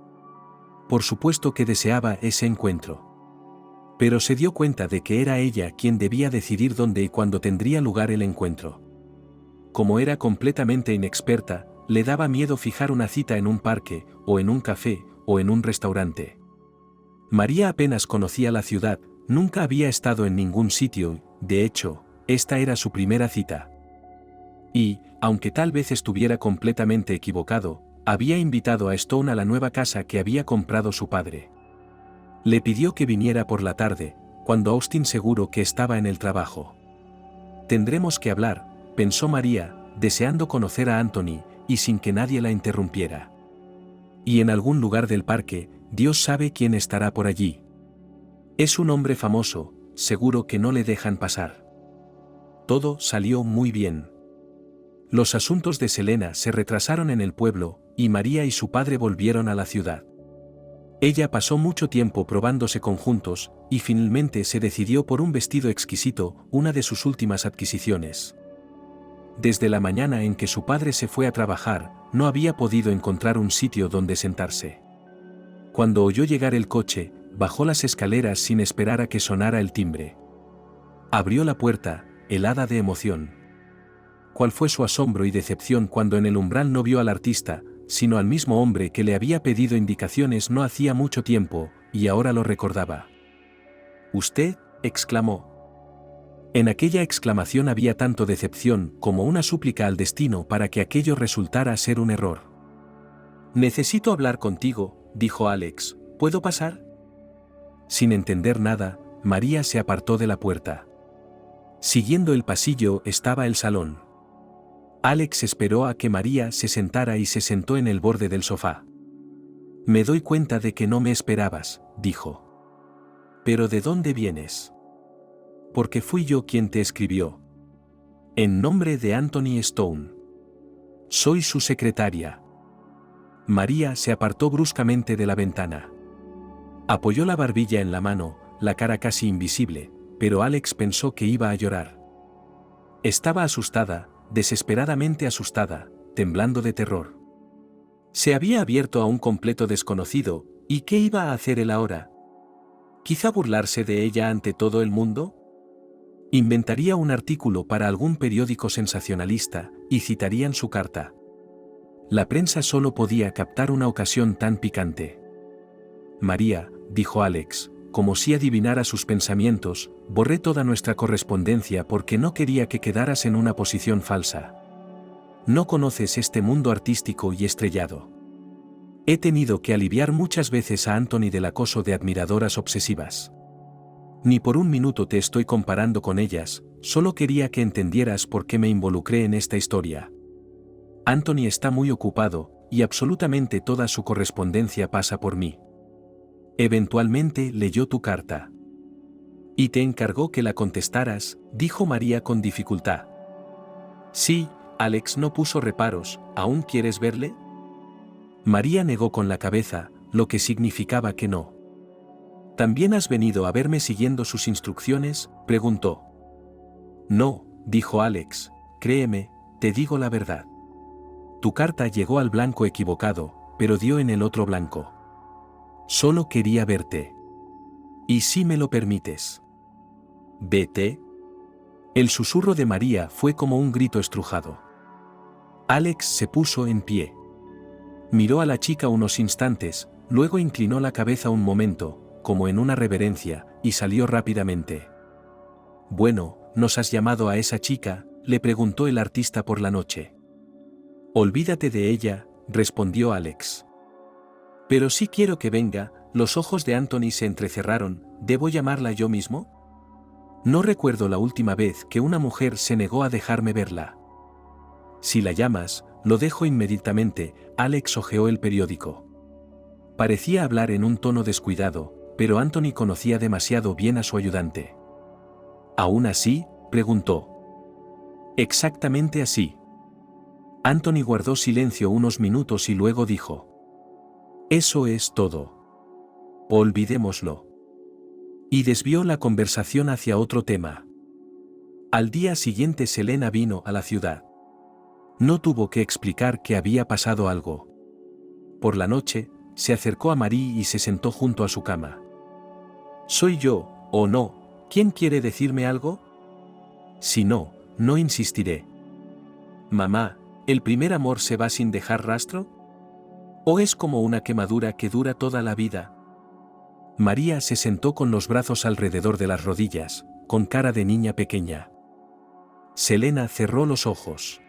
Por supuesto que deseaba ese encuentro. Pero se dio cuenta de que era ella quien debía decidir dónde y cuándo tendría lugar el encuentro. Como era completamente inexperta, le daba miedo fijar una cita en un parque, o en un café, o en un restaurante. María apenas conocía la ciudad, nunca había estado en ningún sitio, de hecho, esta era su primera cita. Y, aunque tal vez estuviera completamente equivocado, había invitado a Stone a la nueva casa que había comprado su padre. Le pidió que viniera por la tarde, cuando Austin seguro que estaba en el trabajo. Tendremos que hablar, pensó María, deseando conocer a Anthony, y sin que nadie la interrumpiera. Y en algún lugar del parque, Dios sabe quién estará por allí. Es un hombre famoso, seguro que no le dejan pasar. Todo salió muy bien. Los asuntos de Selena se retrasaron en el pueblo, y María y su padre volvieron a la ciudad. Ella pasó mucho tiempo probándose conjuntos, y finalmente se decidió por un vestido exquisito, una de sus últimas adquisiciones. Desde la mañana en que su padre se fue a trabajar, no había podido encontrar un sitio donde sentarse. Cuando oyó llegar el coche, bajó las escaleras sin esperar a que sonara el timbre. Abrió la puerta, helada de emoción. ¿Cuál fue su asombro y decepción cuando en el umbral no vio al artista, sino al mismo hombre que le había pedido indicaciones no hacía mucho tiempo, y ahora lo recordaba? «¿Usted?», exclamó. En aquella exclamación había tanto decepción como una súplica al destino para que aquello resultara ser un error. «Necesito hablar contigo», dijo Alex, «¿puedo pasar?». Sin entender nada, María se apartó de la puerta. Siguiendo el pasillo estaba el salón. Alex esperó a que María se sentara y se sentó en el borde del sofá. «Me doy cuenta de que no me esperabas», dijo. «¿Pero de dónde vienes?». «Porque fui yo quien te escribió. En nombre de Anthony Stone. Soy su secretaria». María se apartó bruscamente de la ventana. Apoyó la barbilla en la mano, la cara casi invisible, pero Alex pensó que iba a llorar. Estaba asustada, desesperadamente asustada, temblando de terror. Se había abierto a un completo desconocido, ¿y qué iba a hacer él ahora? ¿Quizá burlarse de ella ante todo el mundo? Inventaría un artículo para algún periódico sensacionalista, y citarían su carta. La prensa solo podía captar una ocasión tan picante. «María», dijo Alex, como si adivinara sus pensamientos, «borré toda nuestra correspondencia porque no quería que quedaras en una posición falsa. No conoces este mundo artístico y estrellado. He tenido que aliviar muchas veces a Anthony del acoso de admiradoras obsesivas. Ni por un minuto te estoy comparando con ellas, solo quería que entendieras por qué me involucré en esta historia. Anthony está muy ocupado, y absolutamente toda su correspondencia pasa por mí. Eventualmente leyó tu carta. Y te encargó que la contestaras», dijo María con dificultad. «Sí», Alex no puso reparos, «¿aún quieres verle?». María negó con la cabeza, lo que significaba que no. «¿También has venido a verme siguiendo sus instrucciones?», preguntó. «No», dijo Alex, «créeme, te digo la verdad. Tu carta llegó al blanco equivocado, pero dio en el otro blanco. Solo quería verte. Y si me lo permites. Vete». El susurro de María fue como un grito estrujado. Alex se puso en pie. Miró a la chica unos instantes, luego inclinó la cabeza un momento, como en una reverencia, y salió rápidamente. «Bueno, ¿nos has llamado a esa chica?», le preguntó el artista por la noche. «Olvídate de ella», respondió Alex. «Pero sí quiero que venga», los ojos de Anthony se entrecerraron, «¿debo llamarla yo mismo? No recuerdo la última vez que una mujer se negó a dejarme verla». «Si la llamas, lo dejo inmediatamente», Alex hojeó el periódico. Parecía hablar en un tono descuidado, pero Anthony conocía demasiado bien a su ayudante. «¿Aún así?», preguntó. «Exactamente así». Anthony guardó silencio unos minutos y luego dijo: «Eso es todo. Olvidémoslo». Y desvió la conversación hacia otro tema. Al día siguiente Selena vino a la ciudad. No tuvo que explicar que había pasado algo. Por la noche, se acercó a Marie y se sentó junto a su cama. ¿Soy yo, o no? ¿Quién quiere decirme algo? Si no, no insistiré. Mamá, ¿el primer amor se va sin dejar rastro? ¿O es como una quemadura que dura toda la vida? María se sentó con los brazos alrededor de las rodillas, con cara de niña pequeña. Selena cerró los ojos.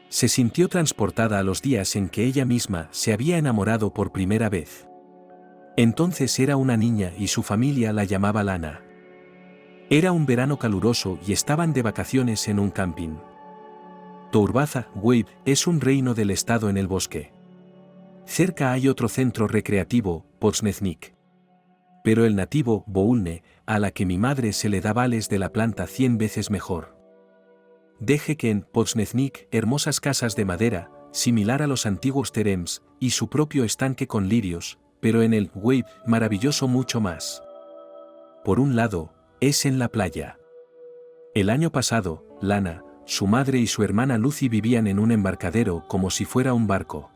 Se sintió transportada a los días en que ella misma se había enamorado por primera vez. Entonces era una niña y su familia la llamaba Lana. Era un verano caluroso y estaban de vacaciones en un camping. Tourbaza, Wave, es un reino del estado en el bosque. Cerca hay otro centro recreativo, Potsneznik. Pero el nativo, Boulne, a la que mi madre se le da vales de la planta 100 veces mejor. Deje que en Potsneznik, hermosas casas de madera, similar a los antiguos terems, y su propio estanque con lirios, pero en el Wave, maravilloso mucho más. Por un lado, es en la playa. El año pasado, Lana, su madre y su hermana Lucy vivían en un embarcadero como si fuera un barco.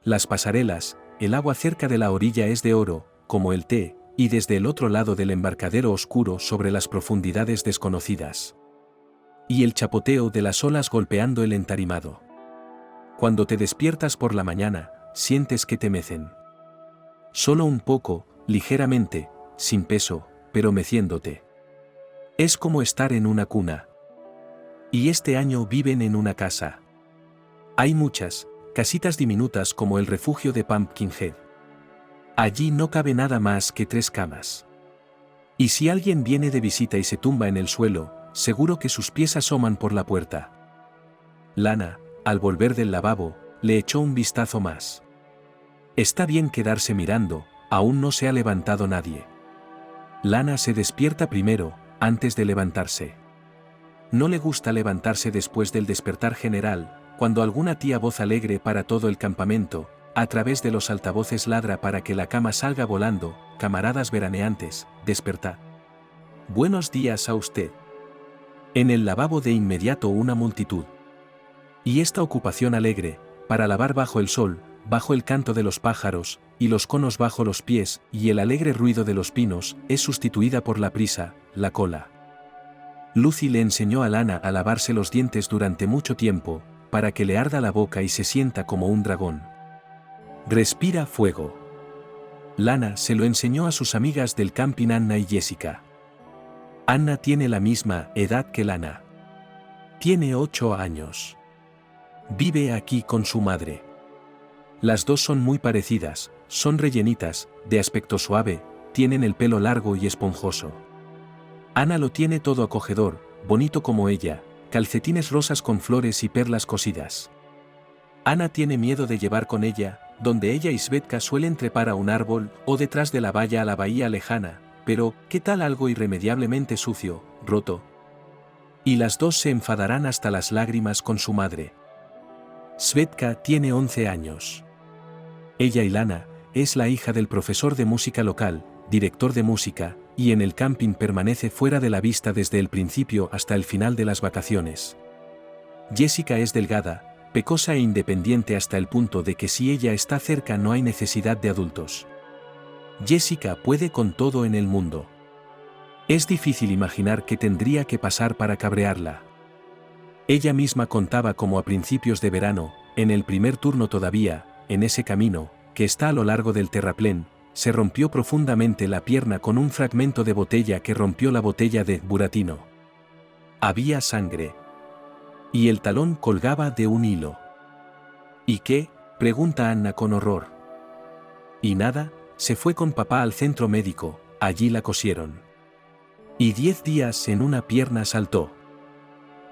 Las pasarelas, el agua cerca de la orilla es de oro, como el té, y desde el otro lado del embarcadero oscuro sobre las profundidades desconocidas. Y el chapoteo de las olas golpeando el entarimado. Cuando te despiertas por la mañana, sientes que te mecen. Solo un poco, ligeramente, sin peso, pero meciéndote. Es como estar en una cuna. Y este año viven en una casa. Hay muchas, casitas diminutas como el refugio de Pumpkinhead. Allí no cabe nada más que 3 camas. Y si alguien viene de visita y se tumba en el suelo, seguro que sus pies asoman por la puerta. Lana, al volver del lavabo, le echó un vistazo más. Está bien quedarse mirando, aún no se ha levantado nadie. Lana se despierta primero, antes de levantarse. No le gusta levantarse después del despertar general, cuando alguna tía voz alegre para todo el campamento, a través de los altavoces ladra para que la cama salga volando, camaradas veraneantes, despertad. Buenos días a usted. En el lavabo de inmediato una multitud. Y esta ocupación alegre, para lavar bajo el sol, bajo el canto de los pájaros, y los conos bajo los pies, y el alegre ruido de los pinos, es sustituida por la prisa, la cola. Lucy le enseñó a Lana a lavarse los dientes durante mucho tiempo, para que le arda la boca y se sienta como un dragón. Respira fuego. Lana se lo enseñó a sus amigas del camping Anna y Jessica. Anna tiene la misma edad que Lana. Tiene 8 años. Vive aquí con su madre. Las dos son muy parecidas, son rellenitas, de aspecto suave, tienen el pelo largo y esponjoso. Anna lo tiene todo acogedor, bonito como ella, calcetines rosas con flores y perlas cosidas. Anna tiene miedo de llevar con ella, donde ella y Svetka suelen trepar a un árbol o detrás de la valla a la bahía lejana, pero, ¿qué tal algo irremediablemente sucio, roto? Y las dos se enfadarán hasta las lágrimas con su madre. Svetka tiene 11 años. Ella y Lana, es la hija del profesor de música local, director de música, y en el camping permanece fuera de la vista desde el principio hasta el final de las vacaciones. Jessica es delgada, pecosa e independiente hasta el punto de que si ella está cerca no hay necesidad de adultos. Jessica puede con todo en el mundo. Es difícil imaginar qué tendría que pasar para cabrearla. Ella misma contaba como a principios de verano, en el primer turno todavía, en ese camino, que está a lo largo del terraplén, se rompió profundamente la pierna con un fragmento de botella que rompió la botella de Buratino. Había sangre. Y el talón colgaba de un hilo. ¿Y qué?, pregunta Anna con horror. Y nada, se fue con papá al centro médico, allí la cosieron. Y 10 días en una pierna saltó.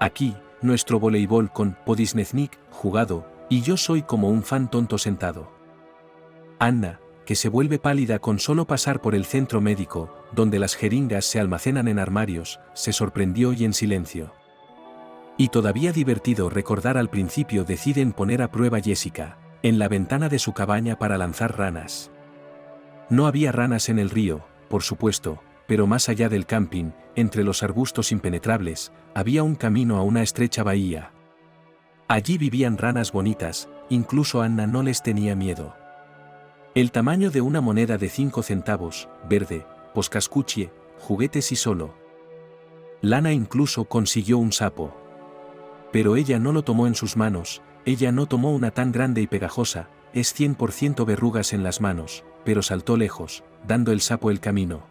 Aquí, nuestro voleibol con Podisneznik, jugado, y yo soy como un fan tonto sentado. Anna, que se vuelve pálida con solo pasar por el centro médico, donde las jeringas se almacenan en armarios, se sorprendió y en silencio. Y todavía divertido recordar al principio deciden poner a prueba Jessica, en la ventana de su cabaña para lanzar ranas. No había ranas en el río, por supuesto, pero más allá del camping, entre los arbustos impenetrables, había un camino a una estrecha bahía. Allí vivían ranas bonitas, incluso Anna no les tenía miedo. El tamaño de una moneda de 5 centavos, verde, poscascuchie, juguetes y solo. Lana incluso consiguió un sapo. Pero ella no lo tomó en sus manos, ella no tomó una tan grande y pegajosa, es 100% verrugas en las manos, pero saltó lejos, dando el sapo el camino.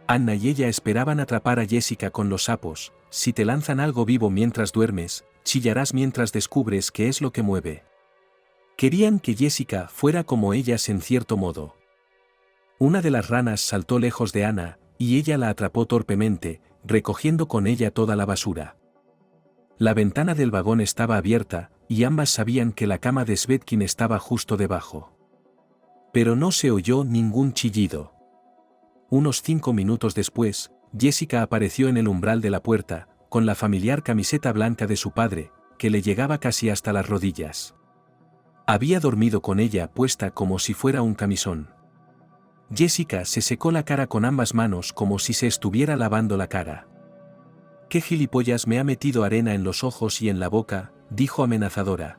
Anna y ella esperaban atrapar a Jessica con los sapos. Si te lanzan algo vivo mientras duermes, chillarás mientras descubres qué es lo que mueve. Querían que Jessica fuera como ellas en cierto modo. Una de las ranas saltó lejos de Anna, y ella la atrapó torpemente, recogiendo con ella toda la basura. La ventana del vagón estaba abierta, y ambas sabían que la cama de Svetkin estaba justo debajo. Pero no se oyó ningún chillido. Unos 5 minutos después, Jessica apareció en el umbral de la puerta, con la familiar camiseta blanca de su padre, que le llegaba casi hasta las rodillas. Había dormido con ella puesta como si fuera un camisón. Jessica se secó la cara con ambas manos como si se estuviera lavando la cara. «¿Qué gilipollas me ha metido arena en los ojos y en la boca?», dijo amenazadora.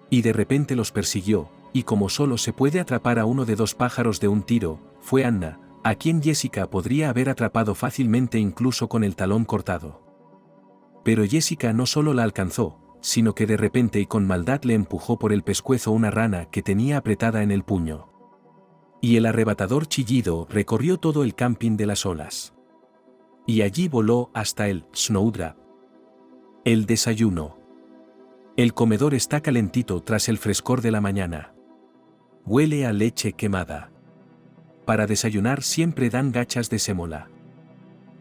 Y de repente los persiguió, y como solo se puede atrapar a uno de 2 pájaros de un tiro, fue Anna, a quien Jessica podría haber atrapado fácilmente incluso con el talón cortado. Pero Jessica no solo la alcanzó, sino que de repente y con maldad le empujó por el pescuezo una rana que tenía apretada en el puño. Y el arrebatador chillido recorrió todo el camping de las olas. Y allí voló hasta el Snowdrop. El desayuno. El comedor está calentito tras el frescor de la mañana. Huele a leche quemada. Para desayunar siempre dan gachas de sémola.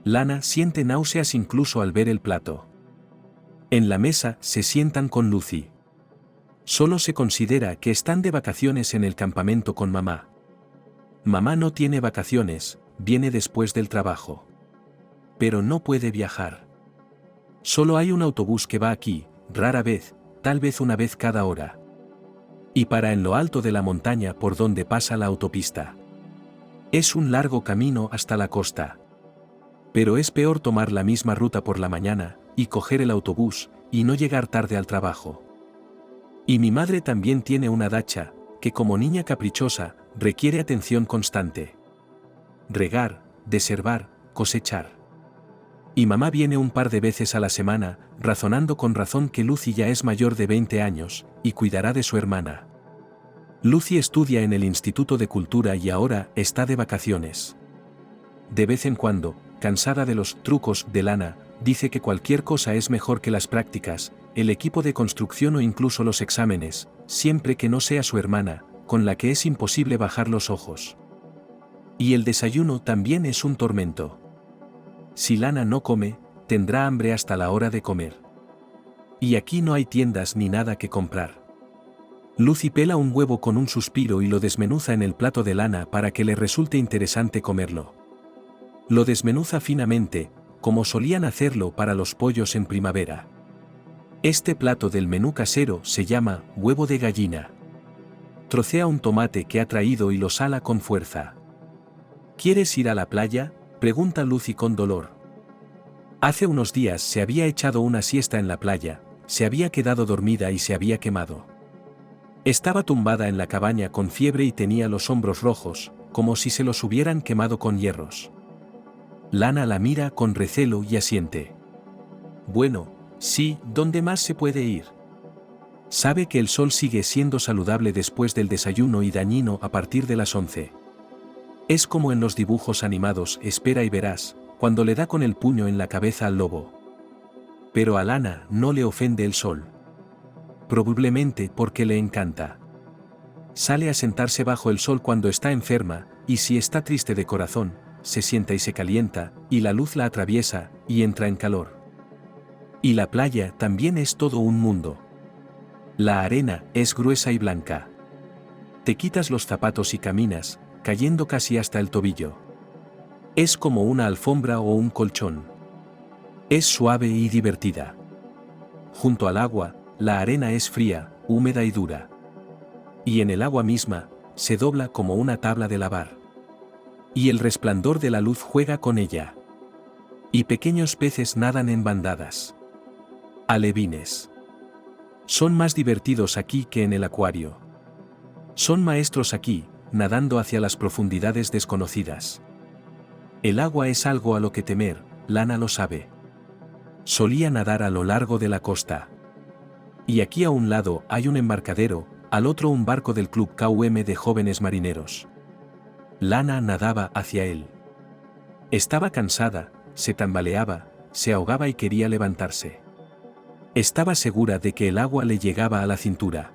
Lana siente náuseas incluso al ver el plato. En la mesa se sientan con Lucy. Solo se considera que están de vacaciones en el campamento con mamá. Mamá no tiene vacaciones, viene después del trabajo. Pero no puede viajar. Solo hay un autobús que va aquí, rara vez, tal vez una vez cada hora. Y para en lo alto de la montaña por donde pasa la autopista. Es un largo camino hasta la costa. Pero es peor tomar la misma ruta por la mañana, y coger el autobús, y no llegar tarde al trabajo. Y mi madre también tiene una dacha, que como niña caprichosa, requiere atención constante. Regar, desherbar, cosechar. Y mamá viene un par de veces a la semana, razonando con razón que Lucy ya es mayor de 20 años, y cuidará de su hermana. Lucy estudia en el Instituto de Cultura y ahora está de vacaciones. De vez en cuando, cansada de los trucos de Lana, dice que cualquier cosa es mejor que las prácticas, el equipo de construcción o incluso los exámenes, siempre que no sea su hermana, con la que es imposible bajar los ojos. Y el desayuno también es un tormento. Si Lana no come, tendrá hambre hasta la hora de comer. Y aquí no hay tiendas ni nada que comprar. Lucy pela un huevo con un suspiro y lo desmenuza en el plato de Lana para que le resulte interesante comerlo. Lo desmenuza finamente, como solían hacerlo para los pollos en primavera. Este plato del menú casero se llama huevo de gallina. Trocea un tomate que ha traído y lo sala con fuerza. ¿Quieres ir a la playa?, pregunta Lucy con dolor. Hace unos días se había echado una siesta en la playa, se había quedado dormida y se había quemado. Estaba tumbada en la cabaña con fiebre y tenía los hombros rojos, como si se los hubieran quemado con hierros. Lana la mira con recelo y asiente. Bueno, sí, ¿dónde más se puede ir? Sabe que el sol sigue siendo saludable después del desayuno y dañino a partir de las 11. Es como en los dibujos animados Espera y verás, cuando le da con el puño en la cabeza al lobo. Pero a Lana no le ofende el sol. Probablemente porque le encanta. Sale a sentarse bajo el sol cuando está enferma, y si está triste de corazón, se sienta y se calienta, y la luz la atraviesa, y entra en calor. Y la playa también es todo un mundo. La arena es gruesa y blanca. Te quitas los zapatos y caminas, cayendo casi hasta el tobillo. Es como una alfombra o un colchón. Es suave y divertida. Junto al agua, la arena es fría, húmeda y dura. Y en el agua misma, se dobla como una tabla de lavar. Y el resplandor de la luz juega con ella. Y pequeños peces nadan en bandadas. Alevines. Son más divertidos aquí que en el acuario. Son maestros aquí, nadando hacia las profundidades desconocidas. El agua es algo a lo que temer, Lana lo sabe. Solía nadar a lo largo de la costa. Y aquí a un lado hay un embarcadero, al otro un barco del Club KUM de jóvenes marineros. Lana nadaba hacia él. Estaba cansada, se tambaleaba, se ahogaba y quería levantarse. Estaba segura de que el agua le llegaba a la cintura.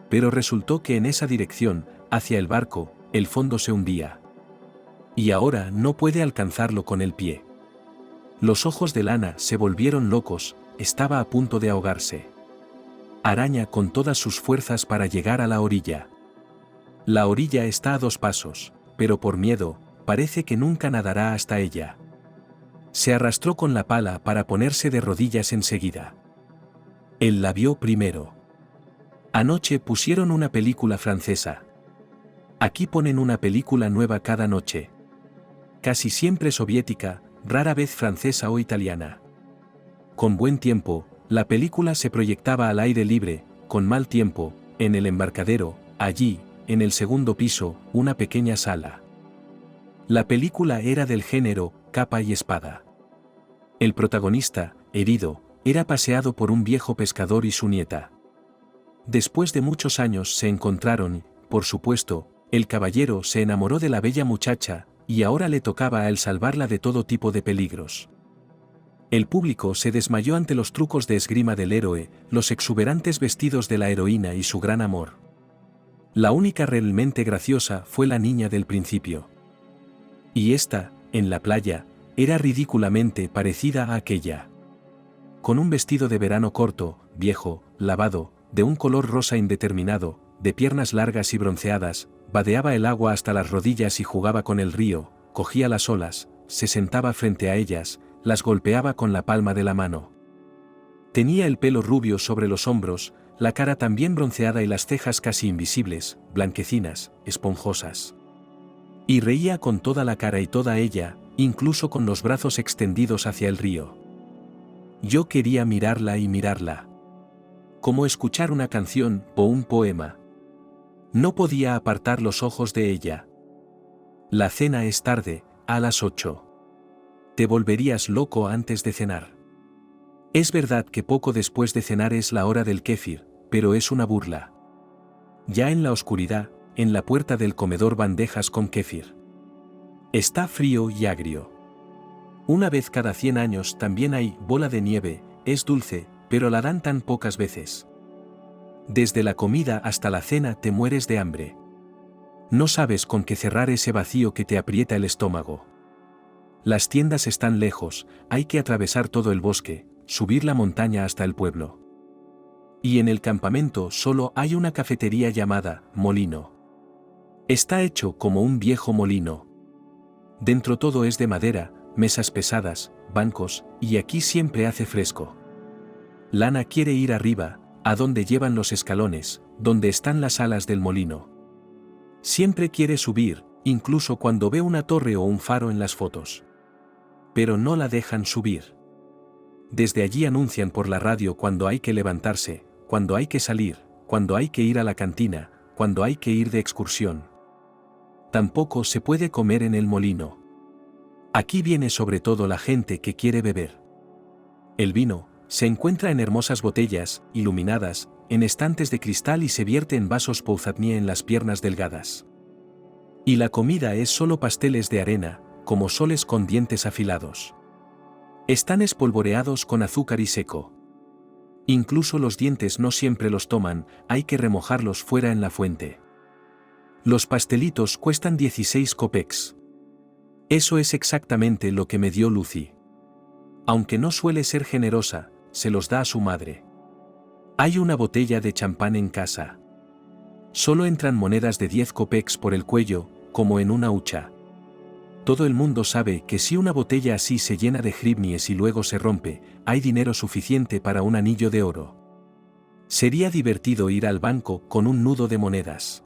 Pero resultó que en esa dirección, hacia el barco, el fondo se hundía. Y ahora no puede alcanzarlo con el pie. Los ojos de Lana se volvieron locos, estaba a punto de ahogarse. Araña con todas sus fuerzas para llegar a la orilla. La orilla está a 2 pasos, pero por miedo, parece que nunca nadará hasta ella. Se arrastró con la pala para ponerse de rodillas enseguida. Él la vio primero. Anoche pusieron una película francesa. Aquí ponen una película nueva cada noche. Casi siempre soviética, rara vez francesa o italiana. Con buen tiempo, la película se proyectaba al aire libre, con mal tiempo, en el embarcadero, allí, en el segundo piso, una pequeña sala. La película era del género, capa y espada. El protagonista, herido, era paseado por un viejo pescador y su nieta. Después de muchos años se encontraron, por supuesto, el caballero se enamoró de la bella muchacha, y ahora le tocaba a él salvarla de todo tipo de peligros. El público se desmayó ante los trucos de esgrima del héroe, los exuberantes vestidos de la heroína y su gran amor. La única realmente graciosa fue la niña del principio. Y esta, en la playa, era ridículamente parecida a aquella. Con un vestido de verano corto, viejo, lavado, de un color rosa indeterminado, de piernas largas y bronceadas, vadeaba el agua hasta las rodillas y jugaba con el río, cogía las olas, se sentaba frente a ellas, las golpeaba con la palma de la mano. Tenía el pelo rubio sobre los hombros, la cara también bronceada y las cejas casi invisibles, blanquecinas, esponjosas. Y reía con toda la cara y toda ella, incluso con los brazos extendidos hacia el río. Yo quería mirarla y mirarla. Como escuchar una canción o un poema. No podía apartar los ojos de ella. La cena es tarde, a las 8. Te volverías loco antes de cenar. Es verdad que poco después de cenar es la hora del kéfir, pero es una burla. Ya en la oscuridad, en la puerta del comedor bandejas con kéfir. Está frío y agrio. Una vez cada 100 años también hay bola de nieve, es dulce, pero la dan tan pocas veces. Desde la comida hasta la cena te mueres de hambre. No sabes con qué cerrar ese vacío que te aprieta el estómago. Las tiendas están lejos, hay que atravesar todo el bosque, subir la montaña hasta el pueblo. Y en el campamento solo hay una cafetería llamada Molino. Está hecho como un viejo molino. Dentro todo es de madera, mesas pesadas, bancos, y aquí siempre hace fresco. Lana quiere ir arriba, a donde llevan los escalones, donde están las alas del molino. Siempre quiere subir, incluso cuando ve una torre o un faro en las fotos. Pero no la dejan subir. Desde allí anuncian por la radio cuando hay que levantarse, cuando hay que salir, cuando hay que ir a la cantina, cuando hay que ir de excursión. Tampoco se puede comer en el molino. Aquí viene sobre todo la gente que quiere beber. El vino se encuentra en hermosas botellas, iluminadas, en estantes de cristal y se vierte en vasos Pouzatnier en las piernas delgadas. Y la comida es solo pasteles de arena, como soles con dientes afilados. Están espolvoreados con azúcar y seco. Incluso los dientes no siempre los toman, hay que remojarlos fuera en la fuente. Los pastelitos cuestan 16 kopecks. Eso es exactamente lo que me dio Lucy. Aunque no suele ser generosa, se los da a su madre. Hay una botella de champán en casa. Solo entran monedas de 10 kopecks por el cuello, como en una hucha. Todo el mundo sabe que si una botella así se llena de hrivnies y luego se rompe, hay dinero suficiente para un anillo de oro. Sería divertido ir al banco con un nudo de monedas.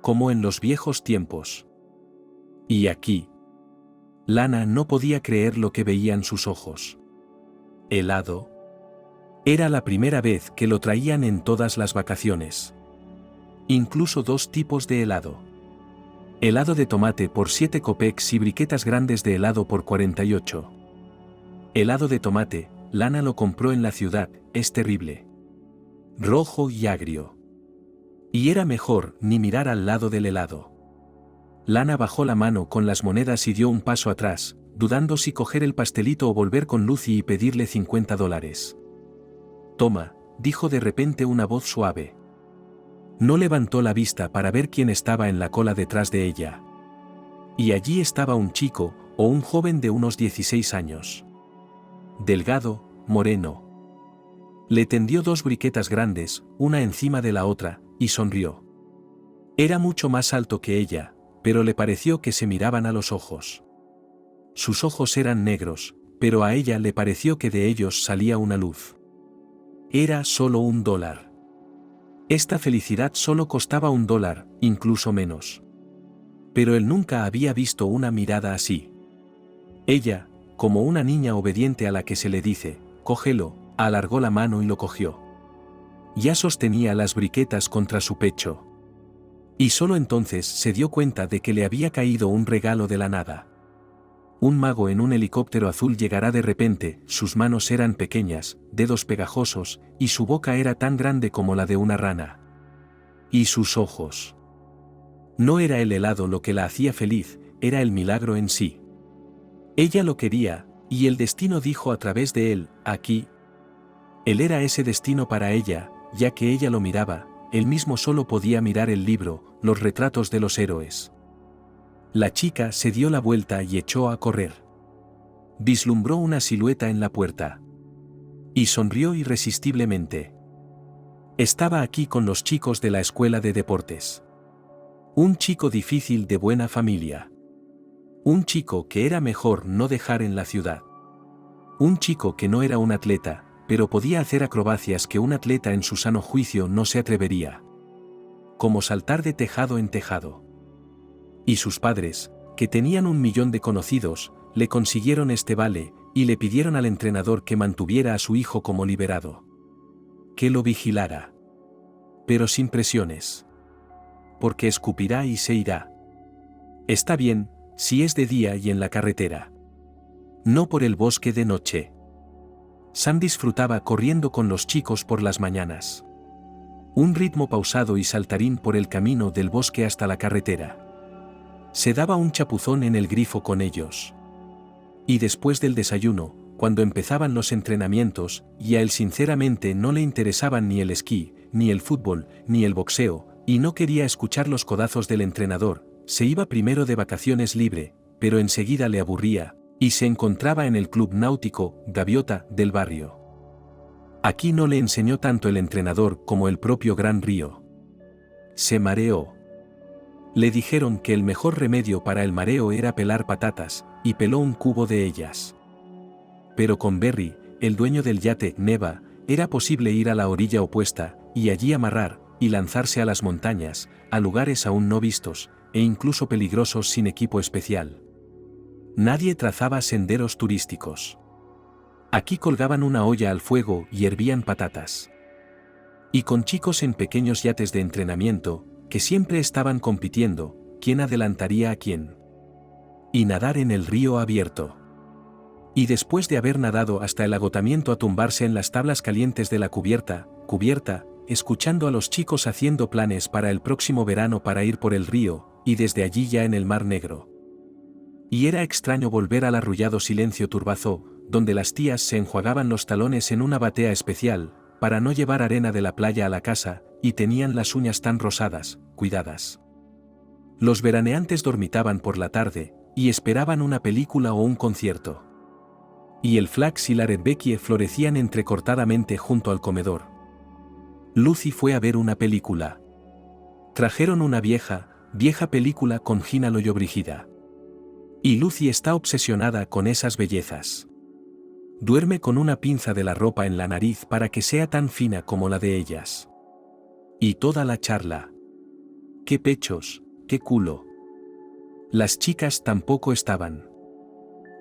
Como en los viejos tiempos. Y aquí. Lana no podía creer lo que veían sus ojos. ¿Helado? Era la primera vez que lo traían en todas las vacaciones. Incluso 2 tipos de helado. Helado de tomate por 7 copecks y briquetas grandes de helado por 48. Helado de tomate, Lana lo compró en la ciudad, es terrible. Rojo y agrio. Y era mejor ni mirar al lado del helado. Lana bajó la mano con las monedas y dio un paso atrás, dudando si coger el pastelito o volver con Lucy y pedirle $50. Toma, dijo de repente una voz suave. No levantó la vista para ver quién estaba en la cola detrás de ella. Y allí estaba un chico, o un joven de unos 16 años. Delgado, moreno. Le tendió 2 briquetas grandes, una encima de la otra, y sonrió. Era mucho más alto que ella, pero le pareció que se miraban a los ojos. Sus ojos eran negros, pero a ella le pareció que de ellos salía una luz. Era solo $1. Esta felicidad solo costaba $1, incluso menos. Pero él nunca había visto una mirada así. Ella, como una niña obediente a la que se le dice, cógelo, alargó la mano y lo cogió. Ya sostenía las briquetas contra su pecho. Y solo entonces se dio cuenta de que le había caído un regalo de la nada. Un mago en un helicóptero azul llegará de repente, sus manos eran pequeñas, dedos pegajosos, y su boca era tan grande como la de una rana. Y sus ojos. No era el helado lo que la hacía feliz, era el milagro en sí. Ella lo quería, y el destino dijo a través de él, aquí. Él era ese destino para ella, ya que ella lo miraba, él mismo solo podía mirar el libro, los retratos de los héroes. La chica se dio la vuelta y echó a correr. Vislumbró una silueta en la puerta. Y sonrió irresistiblemente. Estaba aquí con los chicos de la escuela de deportes. Un chico difícil de buena familia. Un chico que era mejor no dejar en la ciudad. Un chico que no era un atleta, pero podía hacer acrobacias que un atleta en su sano juicio no se atrevería. Como saltar de tejado en tejado. Y sus padres, que tenían 1 millón de conocidos, le consiguieron este vale, y le pidieron al entrenador que mantuviera a su hijo como liberado. Que lo vigilara. Pero sin presiones. Porque escupirá y se irá. Está bien, si es de día y en la carretera. No por el bosque de noche. Sam disfrutaba corriendo con los chicos por las mañanas. Un ritmo pausado y saltarín por el camino del bosque hasta la carretera. Se daba un chapuzón en el grifo con ellos. Y después del desayuno, cuando empezaban los entrenamientos, y a él sinceramente no le interesaban ni el esquí, ni el fútbol, ni el boxeo, y no quería escuchar los codazos del entrenador, se iba primero de vacaciones libre, pero enseguida le aburría, y se encontraba en el club náutico, Gaviota, del barrio. Aquí no le enseñó tanto el entrenador como el propio Gran Río. Se mareó. Le dijeron que el mejor remedio para el mareo era pelar patatas, y peló un cubo de ellas. Pero con Berry, el dueño del yate Neva, era posible ir a la orilla opuesta, y allí amarrar, y lanzarse a las montañas, a lugares aún no vistos, e incluso peligrosos sin equipo especial. Nadie trazaba senderos turísticos. Aquí colgaban una olla al fuego y hervían patatas. Y con chicos en pequeños yates de entrenamiento, que siempre estaban compitiendo, quién adelantaría a quién. Y nadar en el río abierto. Y después de haber nadado hasta el agotamiento a tumbarse en las tablas calientes de la cubierta, escuchando a los chicos haciendo planes para el próximo verano para ir por el río, y desde allí ya en el Mar Negro. Y era extraño volver al arrullado silencio Turbazo, donde las tías se enjuagaban los talones en una batea especial, para no llevar arena de la playa a la casa, y tenían las uñas tan rosadas, cuidadas. Los veraneantes dormitaban por la tarde, y esperaban una película o un concierto. Y el flax y la redbequie florecían entrecortadamente junto al comedor. Lucy fue a ver una película. Trajeron una vieja película con Gina Lollobrigida. Y Lucy está obsesionada con esas bellezas. Duerme con una pinza de la ropa en la nariz para que sea tan fina como la de ellas. Y toda la charla. ¡Qué pechos, qué culo! Las chicas tampoco estaban.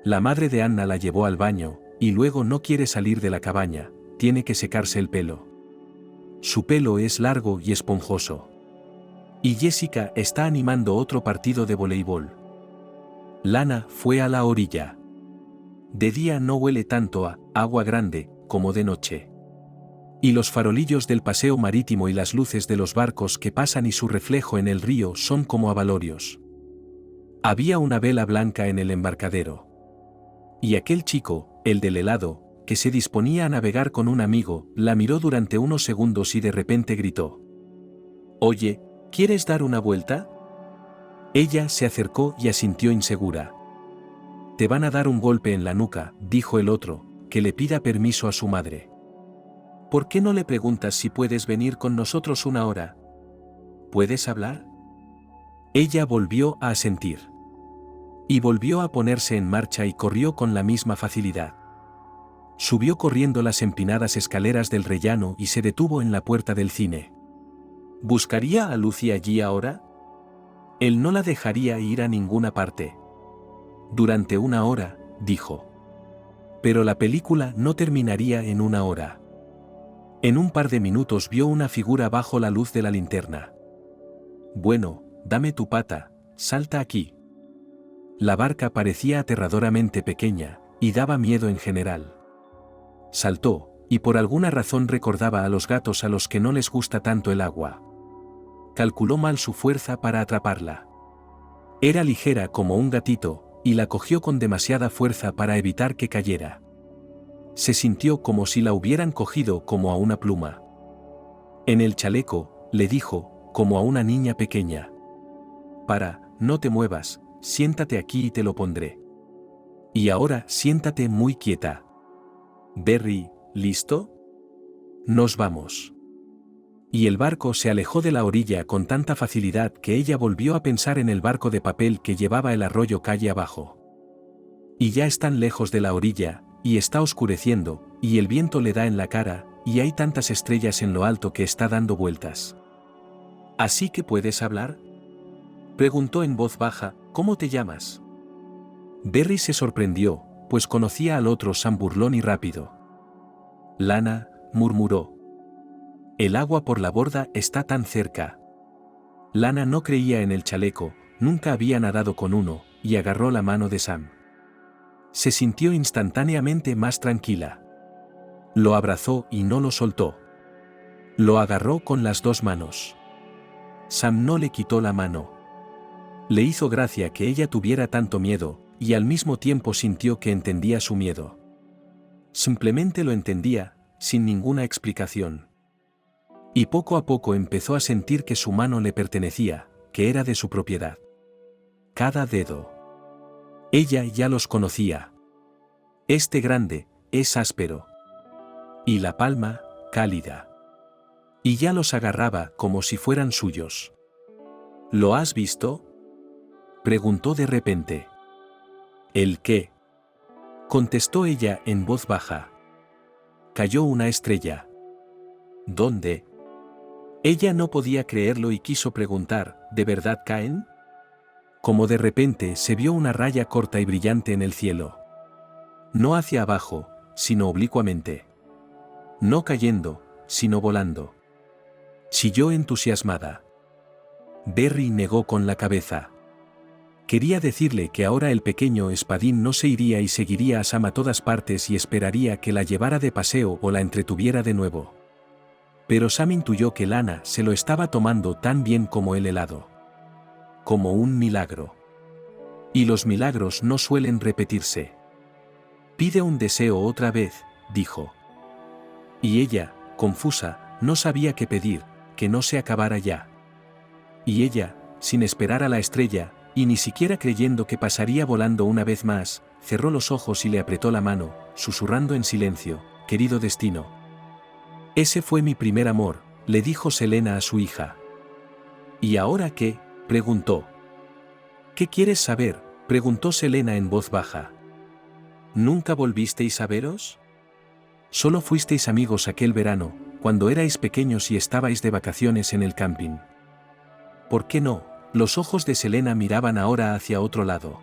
La madre de Anna la llevó al baño, y luego no quiere salir de la cabaña, tiene que secarse el pelo. Su pelo es largo y esponjoso. Y Jessica está animando otro partido de voleibol. Lana fue a la orilla. De día no huele tanto a agua grande como de noche. Y los farolillos del paseo marítimo y las luces de los barcos que pasan y su reflejo en el río son como abalorios. Había una vela blanca en el embarcadero. Y aquel chico, el del helado, que se disponía a navegar con un amigo, la miró durante unos segundos y de repente gritó: «Oye, ¿quieres dar una vuelta?». Ella se acercó y asintió insegura. «Te van a dar un golpe en la nuca», dijo el otro, «que le pida permiso a su madre». «¿Por qué no le preguntas si puedes venir con nosotros una hora? ¿Puedes hablar?». Ella volvió a asentir. Y volvió a ponerse en marcha y corrió con la misma facilidad. Subió corriendo las empinadas escaleras del rellano y se detuvo en la puerta del cine. ¿Buscaría a Lucy allí ahora? Él no la dejaría ir a ninguna parte. Durante una hora, dijo. Pero la película no terminaría en una hora. En un par de minutos vio una figura bajo la luz de la linterna. «Bueno, dame tu pata, salta aquí». La barca parecía aterradoramente pequeña, y daba miedo en general. Saltó, y por alguna razón recordaba a los gatos a los que no les gusta tanto el agua. Calculó mal su fuerza para atraparla. Era ligera como un gatito, y la cogió con demasiada fuerza para evitar que cayera. Se sintió como si la hubieran cogido como a una pluma. «En el chaleco», le dijo, como a una niña pequeña. «No te muevas, siéntate aquí y te lo pondré. Y ahora siéntate muy quieta. Berry, ¿listo? Nos vamos». Y el barco se alejó de la orilla con tanta facilidad que ella volvió a pensar en el barco de papel que llevaba el arroyo calle abajo. Y ya están lejos de la orilla, y está oscureciendo, y el viento le da en la cara, y hay tantas estrellas en lo alto que está dando vueltas. «¿Así que puedes hablar?», preguntó en voz baja. «¿Cómo te llamas?». Berry se sorprendió, pues conocía al otro Sam burlón y rápido. «Lana», murmuró. «El agua por la borda está tan cerca». Lana no creía en el chaleco, nunca había nadado con uno, y agarró la mano de Sam. Se sintió instantáneamente más tranquila. Lo abrazó y no lo soltó. Lo agarró con las dos manos. Sam no le quitó la mano. Le hizo gracia que ella tuviera tanto miedo, y al mismo tiempo sintió que entendía su miedo. Simplemente lo entendía, sin ninguna explicación. Y poco a poco empezó a sentir que su mano le pertenecía, que era de su propiedad. Cada dedo. Ella ya los conocía. Este grande, es áspero. Y la palma, cálida. Y ya los agarraba como si fueran suyos. «¿Lo has visto?», preguntó de repente. «¿El qué?», contestó ella en voz baja. «Cayó una estrella». «¿Dónde?». Ella no podía creerlo y quiso preguntar: «¿De verdad caen?». Como de repente se vio una raya corta y brillante en el cielo. No hacia abajo, sino oblicuamente. No cayendo, sino volando. Chilló entusiasmada. Berry negó con la cabeza. Quería decirle que ahora el pequeño espadín no se iría y seguiría a Sam a todas partes y esperaría que la llevara de paseo o la entretuviera de nuevo. Pero Sam intuyó que Lana se lo estaba tomando tan bien como el helado. Como un milagro. Y los milagros no suelen repetirse. «Pide un deseo otra vez», dijo. Y ella, confusa, no sabía qué pedir, que no se acabara ya. Y ella, sin esperar a la estrella, y ni siquiera creyendo que pasaría volando una vez más, cerró los ojos y le apretó la mano, susurrando en silencio: «Querido destino». «Ese fue mi primer amor», le dijo Selena a su hija. «¿Y ahora qué?», preguntó. «¿Qué quieres saber?», preguntó Selena en voz baja. «¿Nunca volvisteis a veros? Solo fuisteis amigos aquel verano, cuando erais pequeños y estabais de vacaciones en el camping». «¿Por qué no?», Los ojos de Selena miraban ahora hacia otro lado.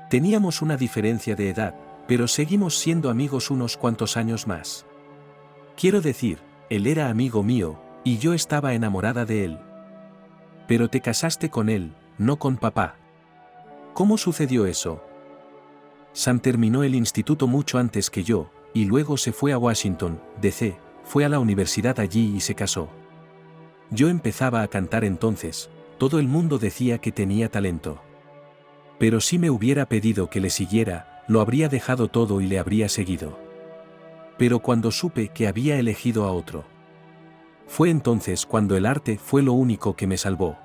Teníamos una diferencia de edad, pero seguimos siendo amigos unos cuantos años más. Quiero decir, él era amigo mío, y yo estaba enamorada de él. Pero te casaste con él, no con papá. ¿Cómo sucedió eso? Sam terminó el instituto mucho antes que yo, y luego se fue a Washington, D.C., fue a la universidad allí y se casó. Yo empezaba a cantar entonces, todo el mundo decía que tenía talento. Pero si me hubiera pedido que le siguiera, lo habría dejado todo y le habría seguido. Pero cuando supe que había elegido a otro, fue entonces cuando el arte fue lo único que me salvó.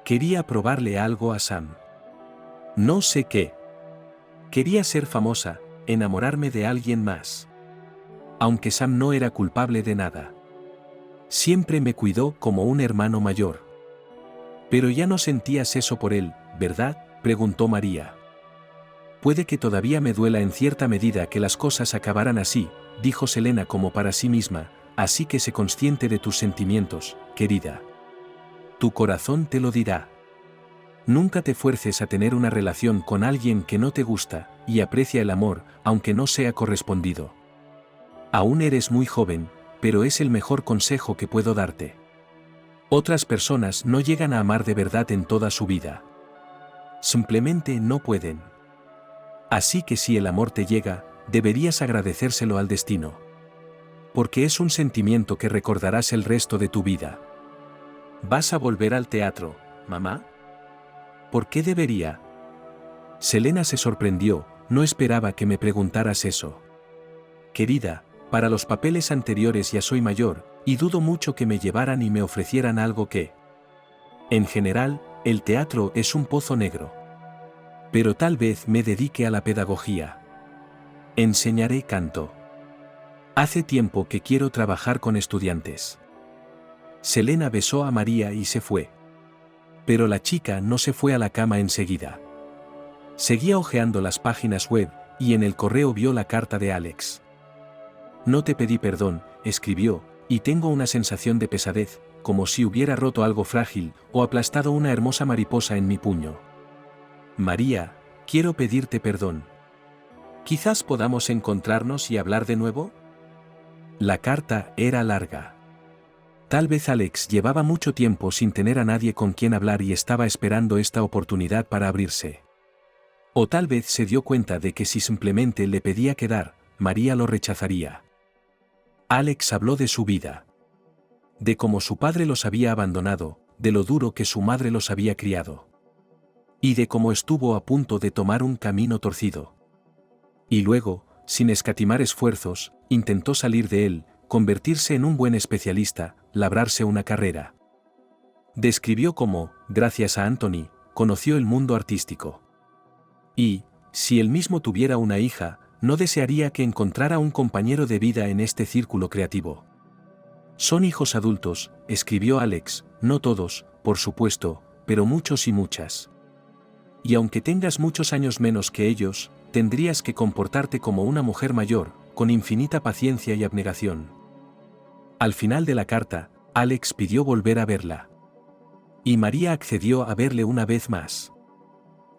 Quería probarle algo a Sam. No sé qué. Quería ser famosa, enamorarme de alguien más. Aunque Sam no era culpable de nada. Siempre me cuidó como un hermano mayor. Pero ya no sentías eso por él, ¿verdad?, preguntó María. Puede que todavía me duela en cierta medida que las cosas acabaran así, dijo Selena como para sí misma, así que sé consciente de tus sentimientos, querida. Tu corazón te lo dirá. Nunca te fuerces a tener una relación con alguien que no te gusta, y aprecia el amor, aunque no sea correspondido. Aún eres muy joven, pero es el mejor consejo que puedo darte. Otras personas no llegan a amar de verdad en toda su vida. Simplemente no pueden. Así que si el amor te llega, deberías agradecérselo al destino. Porque es un sentimiento que recordarás el resto de tu vida. ¿Vas a volver al teatro, mamá? ¿Por qué debería? Selena se sorprendió, no esperaba que me preguntaras eso. Querida, para los papeles anteriores ya soy mayor, y dudo mucho que me llevaran y me ofrecieran algo que... En general, el teatro es un pozo negro. Pero tal vez me dedique a la pedagogía. Enseñaré canto. Hace tiempo que quiero trabajar con estudiantes. Selena besó a María y se fue. Pero la chica no se fue a la cama enseguida. Seguía hojeando las páginas web, y en el correo vio la carta de Alex. No te pedí perdón, escribió, y tengo una sensación de pesadez, como si hubiera roto algo frágil, o aplastado una hermosa mariposa en mi puño. María, quiero pedirte perdón. ¿Quizás podamos encontrarnos y hablar de nuevo? La carta era larga. Tal vez Alex llevaba mucho tiempo sin tener a nadie con quien hablar y estaba esperando esta oportunidad para abrirse. O tal vez se dio cuenta de que si simplemente le pedía quedar, María lo rechazaría. Alex habló de su vida. De cómo su padre los había abandonado, de lo duro que su madre los había criado. Y de cómo estuvo a punto de tomar un camino torcido. Y luego, sin escatimar esfuerzos, intentó salir de él, convertirse en un buen especialista, labrarse una carrera. Describió cómo, gracias a Anthony, conoció el mundo artístico. Y, si él mismo tuviera una hija, no desearía que encontrara un compañero de vida en este círculo creativo. Son hijos adultos, escribió Alex, no todos, por supuesto, pero muchos y muchas. Y aunque tengas muchos años menos que ellos, tendrías que comportarte como una mujer mayor, con infinita paciencia y abnegación. Al final de la carta, Alex pidió volver a verla. Y María accedió a verle una vez más.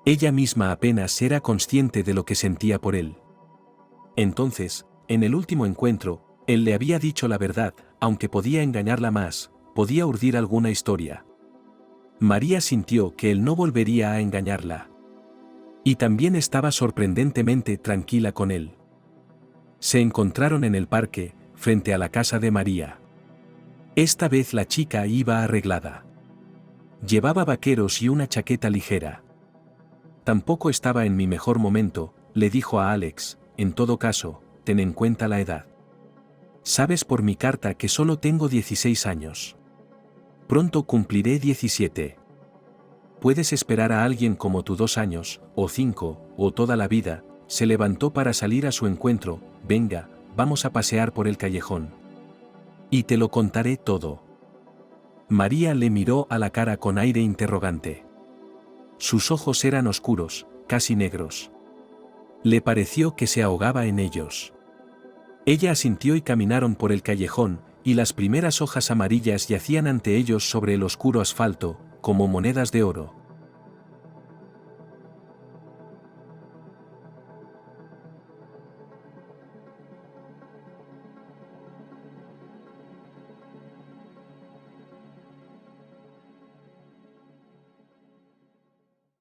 Ella misma apenas era consciente de lo que sentía por él. Entonces, en el último encuentro, él le había dicho la verdad, aunque podía engañarla más, podía urdir alguna historia. María sintió que él no volvería a engañarla. Y también estaba sorprendentemente tranquila con él. Se encontraron en el parque, frente a la casa de María. Esta vez la chica iba arreglada. Llevaba vaqueros y una chaqueta ligera. Tampoco estaba en mi mejor momento, le dijo a Alex, en todo caso, ten en cuenta la edad. Sabes por mi carta que solo tengo 16 años. Pronto cumpliré 17. Puedes esperar a alguien como tú 2 años, o 5, o toda la vida. Se levantó para salir a su encuentro. Venga, vamos a pasear por el callejón. Y te lo contaré todo. María le miró a la cara con aire interrogante. Sus ojos eran oscuros, casi negros. Le pareció que se ahogaba en ellos. Ella asintió y caminaron por el callejón, y las primeras hojas amarillas yacían ante ellos sobre el oscuro asfalto, como monedas de oro.